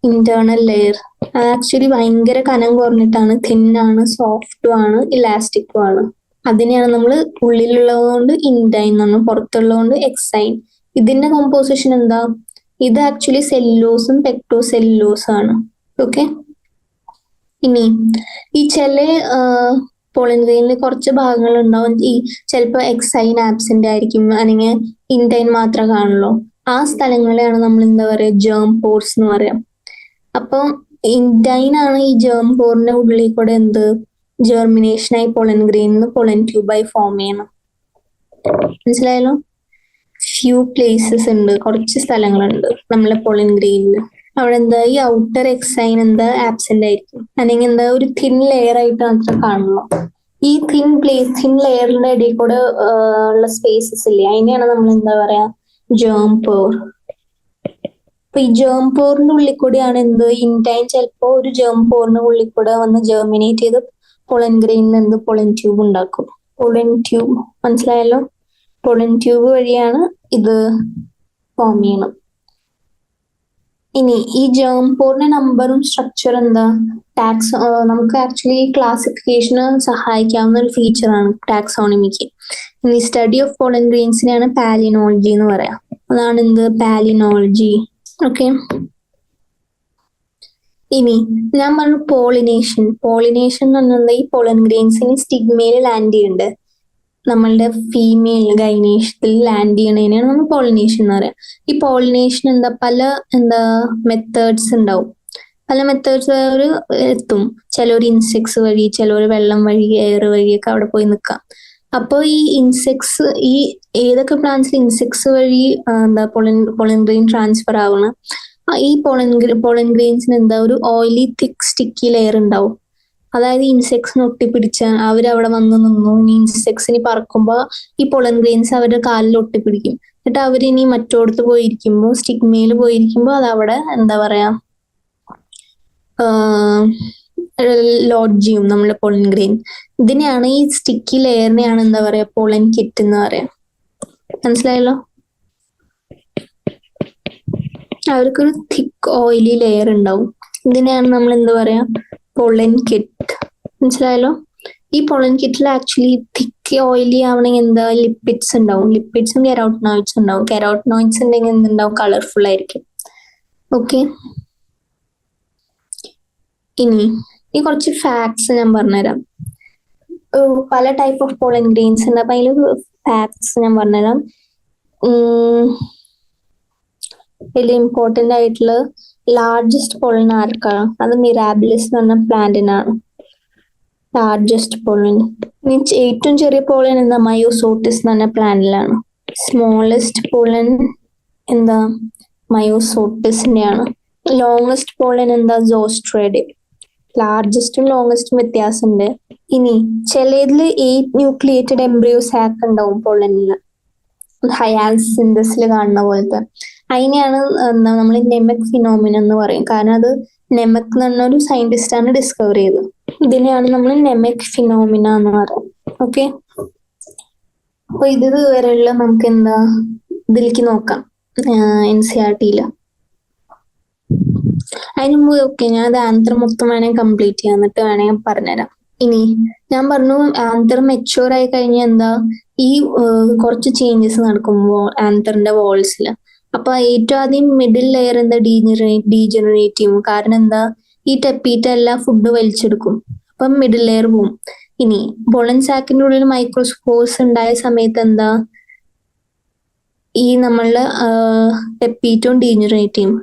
ഇന്റേണൽ ലെയർ. അത് ആക്ച്വലി ഭയങ്കര കനം കുറഞ്ഞിട്ടാണ്, തിന്നാണ്, സോഫ്റ്റും ആണ്, ഇലാസ്റ്റിക്കും ആണ്. അതിനെയാണ് നമ്മൾ ഉള്ളിലുള്ളതുകൊണ്ട് ഇൻഡൈൻ എന്നാണ്, പുറത്തുള്ളതുകൊണ്ട് എക്സൈൻ. ഇതിന്റെ കോമ്പോസിഷൻ എന്താ ഇത് ആക്ച്വലി സെല്ലോസും പെക്ടോസെല്ലോസും ആണ്. ഓക്കെ, ഇനി ഈ ചില പോളൻ ഗ്രെയിനിൽ കുറച്ച് ഭാഗങ്ങൾ ഉണ്ടാവും ഈ ചിലപ്പോൾ എക്സൈൻ ആബ്സെന്റ് ആയിരിക്കും, അല്ലെങ്കിൽ ഇൻടൈൻ മാത്രമേ കാണുള്ളൂ. ആ സ്ഥലങ്ങളെയാണ് നമ്മൾ എന്താ പറയുക, ജേം പോർസ് എന്ന് പറയാം. അപ്പൊ ഇൻടൈൻ ആണ് ഈ ജേം പോറിന്റെ ഉള്ളിൽ കൂടെ എന്ത് ജെർമിനേഷനായി പോളൻ ഗ്രെയിനിന്ന് പോളൻ ട്യൂബായി ഫോം ചെയ്യണം. മനസ്സിലായല്ലോ? ഫ്യൂ പ്ലേസസ് ഉണ്ട്, കുറച്ച് സ്ഥലങ്ങളുണ്ട് നമ്മളെ പോളൻ ഗ്രെയിനിൽ. അവിടെ എന്താ ഈ ഔട്ടർ എക്സൈൻ എന്താ ആബ്സെന്റ് ആയിരിക്കും, അല്ലെങ്കിൽ എന്താ ഒരു തിൻ ലെയർ ആയിട്ട് മാത്രമേ കാണുള്ളൂ. ഈ തിൻ ലെയറിന്റെ ഇടയിൽ കൂടെ ഉള്ള സ്പേസസ് ഇല്ലേ, അതിനെയാണ് നമ്മൾ എന്താ പറയാ, ജേം പോർ. അപ്പൊ ഈ ജേം പോറിന്റെ ഉള്ളിൽ കൂടെയാണ് എന്ത് ഇൻടൈൻ ചിലപ്പോ ഒരു ജേം പോറിന്റെ ഉള്ളിൽ കൂടെ വന്ന് ജെർമിനേറ്റ് ചെയ്ത് പോളൻ ഗ്രെയിനിൽ എന്ത് പോളൻ ട്യൂബ് ഉണ്ടാക്കും. പോളൻ ട്യൂബ് മനസ്സിലായല്ലോ? പോളൻ ട്യൂബ് വഴിയാണ് ഇത് ഫോം ചെയ്യണം. ഇനി ഈ ജേം പോറിന്റെ നമ്പറും സ്ട്രക്ചർ എന്താ, ടാക്സ് നമുക്ക് ആക്ച്വലി ക്ലാസിഫിക്കേഷന് സഹായിക്കാവുന്ന ഒരു ഫീച്ചറാണ് ടാക്സോണമിക്ക്. ഇനി സ്റ്റഡി ഓഫ് പോളൻ ഗ്രെയിൻസിനെയാണ് പാലിനോളജി എന്ന് പറയാം. അതാണ് എന്ത് പാലിനോളജി. ഓക്കെ, ഇനി ഞാൻ പറഞ്ഞു പോളിനേഷൻ. പോളിനേഷൻ എന്ന് പറഞ്ഞാൽ ഈ പോളൻ ഗ്രെയിൻസിന് സ്റ്റിഗ്മയിൽ ലാൻഡ് ചെയ്യുന്നുണ്ട്, നമ്മളുടെ ഫീമെയിൽ ഗൈനേഷ്യത്തിൽ ലാൻഡ് ചെയ്യണതിനാണ് നമ്മൾ പോളിനേഷൻ എന്ന് പറയാം. ഈ പോളിനേഷൻ പല മെത്തേഡ്സ് ഉണ്ടാവും. പല മെത്തേഡ്സ് ഒരു എത്തും. ചിലർ ഇൻസെക്ട്സ് വഴി, ചിലർ വെള്ളം വഴി, എയർ വഴിയൊക്കെ അവിടെ പോയി നിൽക്കാം. അപ്പോൾ ഈ ഇൻസെക്ട്സ്, ഈ ഏതൊക്കെ പ്ലാന്റ്സിൽ ഇൻസെക്ട്സ് വഴി പോളൻ ഗ്രെയിൻ ട്രാൻസ്ഫർ ആവണം, ഈ പോളൻ ഗ്രെയിൻസിന് ഒരു ഓയിലി തിക്ക് സ്റ്റിക്കി ലെയർ ഉണ്ടാവും. അതായത് ഇൻസെക്ട്സിന് ഒട്ടിപ്പിടിച്ച അവരവിടെ വന്ന് നിന്നു. ഇനി ഇൻസെക്ട്സിന് പറക്കുമ്പോൾ ഈ പോളൻ ഗ്രെയിൻസ് അവരുടെ കാലിൽ ഒട്ടിപ്പിടിക്കും. എന്നിട്ട് അവരിനി മറ്റോടത്ത് പോയിരിക്കുമ്പോൾ, സ്റ്റിഗ്മയിൽ പോയിരിക്കുമ്പോൾ അത് അവിടെ ലോഡ്ജ് ചെയ്യും നമ്മളെ പോളൻ ഗ്രെയിൻ. ഇതിനെയാണ്, ഈ സ്റ്റിക്കി ലെയറിനെയാണ് പോളൻ കിറ്റ് എന്ന് പറയാം. മനസ്സിലായല്ലോ? അവർക്കൊരു തിക്ക് ഓയിലി ലെയർ ഉണ്ടാവും. ഇതിനെയാണ് നമ്മൾ പോളൻ കിറ്റ്. മനസ്സിലായല്ലോ? ഈ പോളൻ കിറ്റിൽ ആക്ച്വലി തിക്ക് ഓയിലി ആവണമെങ്കിൽ ലിപ്പിഡ്സ് ഉണ്ടാവും. ലിപ്പിഡ്സും കെരോട്ടിനോയിഡ്സ് ഉണ്ടാവും. കെരോട്ടിനോയിഡ്സ് ഉണ്ടെങ്കിൽ എന്തുണ്ടാവും, കളർഫുൾ ആയിരിക്കും. ഓക്കെ, ഇനി ഈ കുറച്ച് ഫാക്ട്സ് ഞാൻ പറഞ്ഞുതരാം. പല ടൈപ്പ് ഓഫ് പോളൻ ഗ്രെയിൻസ് ഉണ്ട്. അപ്പൊ അതിൽ ഫാക്ട്സ് ഞാൻ പറഞ്ഞുതരാം. ഇതിൽ ഇമ്പോർട്ടന്റ് ആയിട്ടുള്ള ലാർജസ്റ്റ് പോളൻ ആർക്കാണ്, അത് മിറാബിലിസ് എന്ന് പറഞ്ഞ പ്ലാന്റിനാണ് ലാർജസ്റ്റ് പോളൻ. ഏറ്റവും ചെറിയ പോളൻ മയോസോട്ടിസ് എന്ന് പറഞ്ഞ പ്ലാന്റിലാണ്. സ്മോളസ്റ്റ് പോളൻ മയോസോട്ടിസിന്റെ ആണ്. Longest pollen സോസ്ട്രേഡ്. ലാർജസ്റ്റും ലോങ്സ്റ്റും വ്യത്യാസമുണ്ട്. ഇനി ചിലതിൽ 8 ന്യൂക്ലിയേറ്റഡ് എംബ്രിയോ സാക്ക് ഉണ്ടാവും പോളനില്, ഹയാസിന്തസിൽ കാണുന്ന പോലത്തെ. അതിനെയാണ് നമ്മൾ നെമക് ഫിനോമിന എന്ന് പറയും. കാരണം അത് നെമക് എന്ന് പറഞ്ഞ ഒരു സയന്റിസ്റ്റ് ആണ് ഡിസ്കവർ ചെയ്തത്. ഇതിനെയാണ് നമ്മൾ നെമക് ഫിനോമിന എന്ന് പറയും. ഓക്കെ, അപ്പൊ ഇത് വരെയുള്ള നമുക്ക് ഇതിലേക്ക് നോക്കാം NCERT-യില്. അതിന് മുമ്പ് ഞാൻ അത് ആൻസർ മൊത്തം വേണമെങ്കിൽ കംപ്ലീറ്റ് ചെയ്യാം, എന്നിട്ട് വേണമെങ്കിൽ പറഞ്ഞുതരാം. ഇനി ഞാൻ പറഞ്ഞു ആന്തർ മെച്യൂർ ആയി കഴിഞ്ഞാൽ ഈ കുറച്ച് ചേഞ്ചസ് നടക്കുമ്പോൾ ആന്തറിന്റെ വോൾസിൽ. അപ്പൊ ഏറ്റവും ആദ്യം മിഡിൽ ലെയർ ഡീജനറേറ്റ് ചെയ്യും. കാരണം ഈ ടെപ്പീറ്റ എല്ലാ ഫുഡ് വലിച്ചെടുക്കും. അപ്പം മിഡിൽ ലെയർ പോവും. ഇനി പോളൻ സാക്കിന്റെ ഉള്ളിൽ മൈക്രോസ്പോർസ് ഉണ്ടായ സമയത്ത് ഈ നമ്മളുടെ ടെപ്പീറ്റവും ഡീജനറേറ്റ് ചെയ്യും.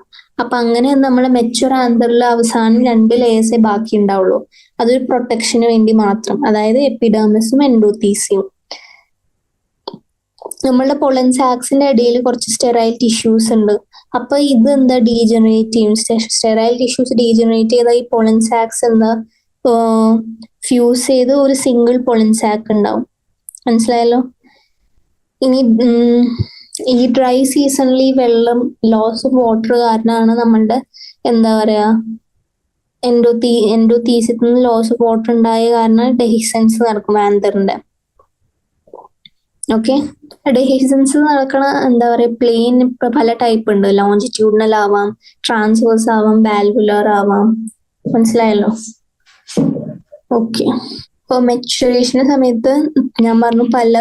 അപ്പൊ അങ്ങനെ നമ്മളെ മെച്യൂർ ആന്തറിൽ അവസാനം 2 ലെയേഴ്സേ ബാക്കി ഉണ്ടാവുള്ളൂ. അതൊരു പ്രൊട്ടക്ഷന് വേണ്ടി മാത്രം. അതായത് എപ്പിഡെർമിസും എൻഡോത്തീസിയും. നമ്മളുടെ പോളൻ സാക്സിന്റെ ഇടയിൽ കുറച്ച് സ്റ്റെറൈൽ ടിഷ്യൂസ് ഉണ്ട്. അപ്പൊ ഇത് ഡീജനറേറ്റ് ചെയ്യും. സ്റ്റെറൈൽ ടിഷ്യൂസ് ഡീജനറേറ്റ് ചെയ്ത ഈ പോളൻ സാക്സ് ഫ്യൂസ് ചെയ്ത് ഒരു സിംഗിൾ പോളൻ സാക്ക് ഉണ്ടാവും. മനസ്സിലായല്ലോ? ഇനി ഈ ഡ്രൈ സീസണിൽ ഈ വെള്ളം ലോസ് ഓഫ് വാട്ടർ കാരണമാണ് നമ്മളുടെ എൻഡോത്തീസിയത്തിൽ നിന്ന് ലോസ് ഓഫ് വാട്ടർ ഉണ്ടായ കാരണം ഡെഹിസൻസ് നടക്കും ആന്തറിന്റെ. ഓക്കെ, ഡെഹിസൻസ് നടക്കണ പ്ലെയിൻ ഇപ്പൊ പല ടൈപ്പ് ഉണ്ട്. ലോഞ്ചിറ്റ്യൂഡിനൽ ആവാം, ട്രാൻസ്വേഴ്സ് ആവാം, വാൽവുലർ ആവാം. മനസ്സിലായല്ലോ? ഓക്കെ, ഇപ്പൊ മെച്ചുറേഷന്റെ സമയത്ത് ഞാൻ പറഞ്ഞു പല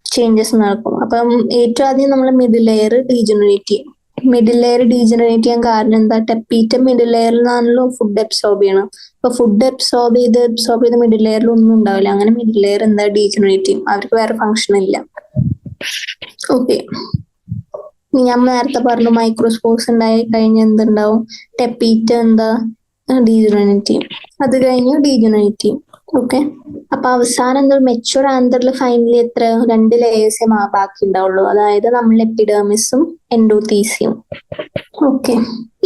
ചേഞ്ചസ് നടക്കും. അപ്പം ഏറ്റവും ആദ്യം നമ്മൾ മിഡിൽ ലെയർ ഡീജനറേറ്റ് ചെയ്യും. മിഡിൽ ലെയർ ഡീജനറേറ്റ് ചെയ്യാൻ കാരണം എന്താ? ടെപ്പീറ്റം മിഡിൽ ലെയറിൽ നിന്നാണല്ലോ ഫുഡ് അബ്സോർബ് ചെയ്യണം. അപ്പൊ ഫുഡ് അബ്സോർബ് ചെയ്ത് മിഡിൽ ലെയറിൽ ഒന്നും ഉണ്ടാവില്ല. അങ്ങനെ മിഡിൽ ലെയർ എന്താ ഡീജനറേറ്റ് ചെയ്യും. അവർക്ക് വേറെ ഫംഗ്ഷൻ ഇല്ല. ഓക്കെ, ഞാൻ നേരത്തെ പറഞ്ഞു മൈക്രോസ്പോർസ് ഉണ്ടായി കഴിഞ്ഞാൽ എന്തുണ്ടാവും? ടെപ്പീറ്റം എന്താ ഡീജനറേറ്റ് ചെയ്യും. അത് കഴിഞ്ഞ് ഡീജനറേറ്റ് ചെയ്യും. ഓക്കെ, അപ്പൊ അവസാനം എന്താ? മെച്ചുവർ ആന്തറിൽ ഫൈനലി എത്ര? 2 ലെയേഴ്സേ ബാക്കി ഉണ്ടാവുള്ളൂ. അതായത് നമ്മൾ എപ്പിഡെർമിസും എൻഡോത്തീസിയും. ഓക്കെ,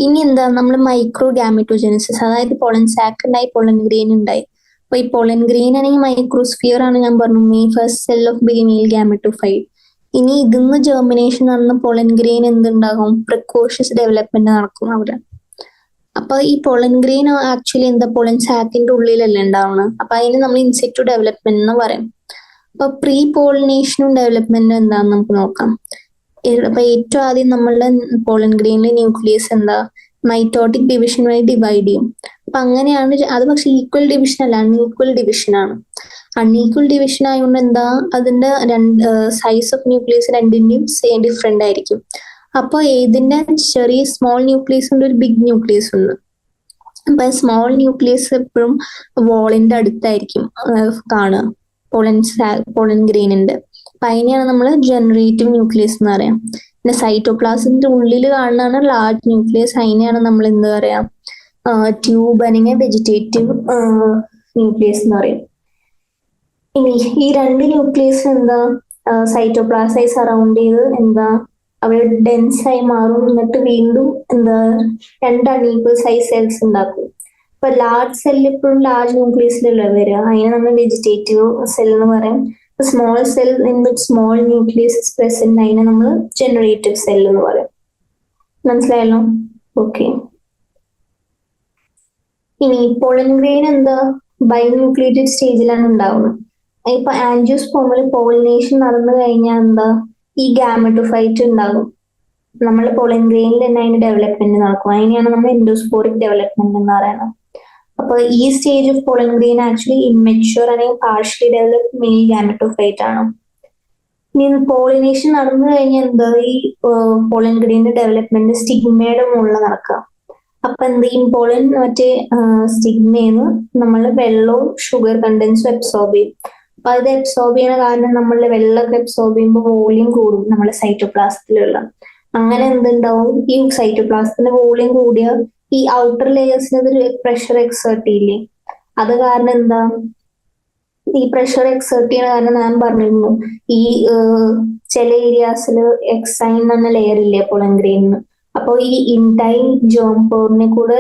ഇനി എന്താ? നമ്മൾ മൈക്രോ ഗാമറ്റോജെനസിസ്, അതായത് പോളൻ സാക്ക് ഉണ്ടായി, പോളൻ ഗ്രെയിൻ ഉണ്ടായി. അപ്പൊ ഈ പോളൻ ഗ്രെയിൻ ആണെങ്കിൽ മൈക്രോസ്ഫിയർ ആണ്. ഞാൻ പറഞ്ഞു first cell of male gametophyte. ഇനി ഇതിന്ന് ജെർമിനേഷൻ നടന്ന പോളൻ ഗ്രെയിൻ എന്തുണ്ടാകും? പ്രിക്കോഷ്യസ് ഡെവലപ്മെന്റ് നടക്കും അവിടെ. അപ്പൊ ഈ പോളൻ ഗ്രെയിൻ ആക്ച്വലി എന്താ? പോളൻ സാക്കിന്റെ ഉള്ളിലല്ലേ ഉണ്ടാവുന്നത്. അപ്പൊ അതിന് നമ്മൾ ഇൻസെക്ടു ഡെവലപ്മെന്റ് എന്ന് പറയും. അപ്പൊ പ്രീ പോളിനേഷനും ഡെവലപ്മെന്റും എന്താന്ന് നമുക്ക് നോക്കാം. അപ്പൊ ഏറ്റവും ആദ്യം നമ്മളുടെ പോളൻ ഗ്രെയിനിലെ ന്യൂക്ലിയസ് എന്താ? മൈറ്റോട്ടിക് ഡിവിഷൻ വഴി ഡിവൈഡ് ചെയ്യും. അപ്പൊ അങ്ങനെയാണ് അത്. പക്ഷെ ഈക്വൽ ഡിവിഷൻ അല്ല, അൺഈക്വൽ ഡിവിഷൻ ആണ്. അൺഈക്വൽ ഡിവിഷൻ ആയതുകൊണ്ട് എന്താ? അതിന്റെ സൈസ് ഓഫ് ന്യൂക്ലിയസ് രണ്ടിന്റെയും സെയിം ഡിഫറെന്റ് ആയിരിക്കും. അപ്പൊ ഏതിന്റെ ചെറിയ സ്മോൾ ന്യൂക്ലിയസ് ഉണ്ട്, ഒരു ബിഗ് ന്യൂക്ലിയസ് ഉണ്ട്. അപ്പൊ സ്മോൾ ന്യൂക്ലിയസ് എപ്പോഴും വോളിന്റെ അടുത്തായിരിക്കും കാണുക പോളൻ ഗ്രെയിനിന്റെ. അപ്പൊ അതിനെയാണ് നമ്മൾ ജനറേറ്റീവ് ന്യൂക്ലിയസ് എന്ന് പറയാം. പിന്നെ സൈറ്റോപ്ലാസത്തിന്റെ ഉള്ളിൽ കാണുന്നതാണ് ലാർജ് ന്യൂക്ലിയസ്. അതിനെയാണ് നമ്മൾ എന്ത് പറയാ? ട്യൂബ് അല്ലെങ്കിൽ വെജിറ്റേറ്റീവ് ന്യൂക്ലിയസ് എന്ന് പറയും. ഇനി ഈ 2 ന്യൂക്ലിയസ് എന്താ? സൈറ്റോപ്ലാസമായി സറൗണ്ട് ചെയ്ത് എന്താ അവർ ഡെൻസ് ആയി മാറും. എന്നിട്ട് വീണ്ടും എന്താ 2 അൺഈക്വൽ സൈസ് സെൽസ് ഉണ്ടാക്കും. ഇപ്പൊ ലാർജ് സെല്ല് ഇപ്പോഴും ലാർജ് ന്യൂക്ലിയസിലല്ല വരിക. അതിനെ നമ്മൾ വെജിറ്റേറ്റീവ് സെൽ എന്ന് പറയും. Small cell in which small nucleus is present, അതിനെ നമ്മൾ ജനറേറ്റീവ് സെൽ എന്ന് പറയും. മനസ്സിലായല്ലോ? ഓക്കെ, ഇനി പോളൻ ഗ്രെയിൻ എന്താ? ബൈന്യൂക്ലിയേറ്റഡ് സ്റ്റേജിലാണ് ഉണ്ടാവുന്നത്. ഇപ്പൊ ആൻജിയോസ്പോമിൽ പോളിനേഷൻ നടന്നു കഴിഞ്ഞാൽ എന്താ? ഈ ഗാമറ്റോഫൈറ്റ് ഉണ്ടാകും. നമ്മൾ പോളൻ ഗ്രെയിനിൽ തന്നെ അതിന്റെ ഡെവലപ്മെന്റ് നടക്കും. അതിനെയാണ് നമ്മൾ എൻഡോസ്പോറിക് ഡെവലപ്മെന്റ് എന്ന് പറയുന്നത്. അപ്പൊ ഈ stage of pollen grain actually immature അല്ലെങ്കിൽ പാർഷ്യലി ഡെവലപ്ഡ് മെയിൽ ഗാമറ്റോഫൈറ്റ് ആണ്. ഇനി പോളിനേഷൻ നടന്നു കഴിഞ്ഞാൽ എന്താ? ഈ പോളൻ ഗ്രെയിനിന്റെ ഡെവലപ്മെന്റ് സ്റ്റിഗ്മയുടെ മുകളിൽ നടക്കുക. അപ്പൊ എന്ത് ചെയ്യും? പോളൻ മറ്റേ സ്റ്റിഗ്മേന്ന് നമ്മൾ വെള്ളവും ഷുഗർ കണ്ടൻസും അബ്സോർബ് ചെയ്യും. അപ്പൊ അത് അബ്സോർബ് ചെയ്യുന്ന കാരണം നമ്മളുടെ വെള്ളമൊക്കെ അബ്സോർബ് ചെയ്യുമ്പോൾ വോളിയം കൂടും നമ്മുടെ സൈറ്റോപ്ലാസത്തിലുള്ള. അങ്ങനെ എന്തുണ്ടാവും? ഈ സൈറ്റോപ്ലാസത്തിന്റെ വോളിയം കൂടിയ ഈ ഔട്ടർ ലെയേഴ്സിന് പ്രഷർ എക്സേർട്ട് ചെയ്യില്ലേ? അത് കാരണം എന്താ? ഈ പ്രഷർ എക്സേർട്ട് ചെയ്യുന്ന കാരണം ഞാൻ പറഞ്ഞിരുന്നു, ഈ ചില ഏരിയാസിൽ എക്സൈൻ എന്ന ലെയർ ഇല്ലേ പോളൻ ഗ്രെയിനിന്. അപ്പൊ ഈ ഇൻടൈൻ ജേം പോറിനെ കൂടെ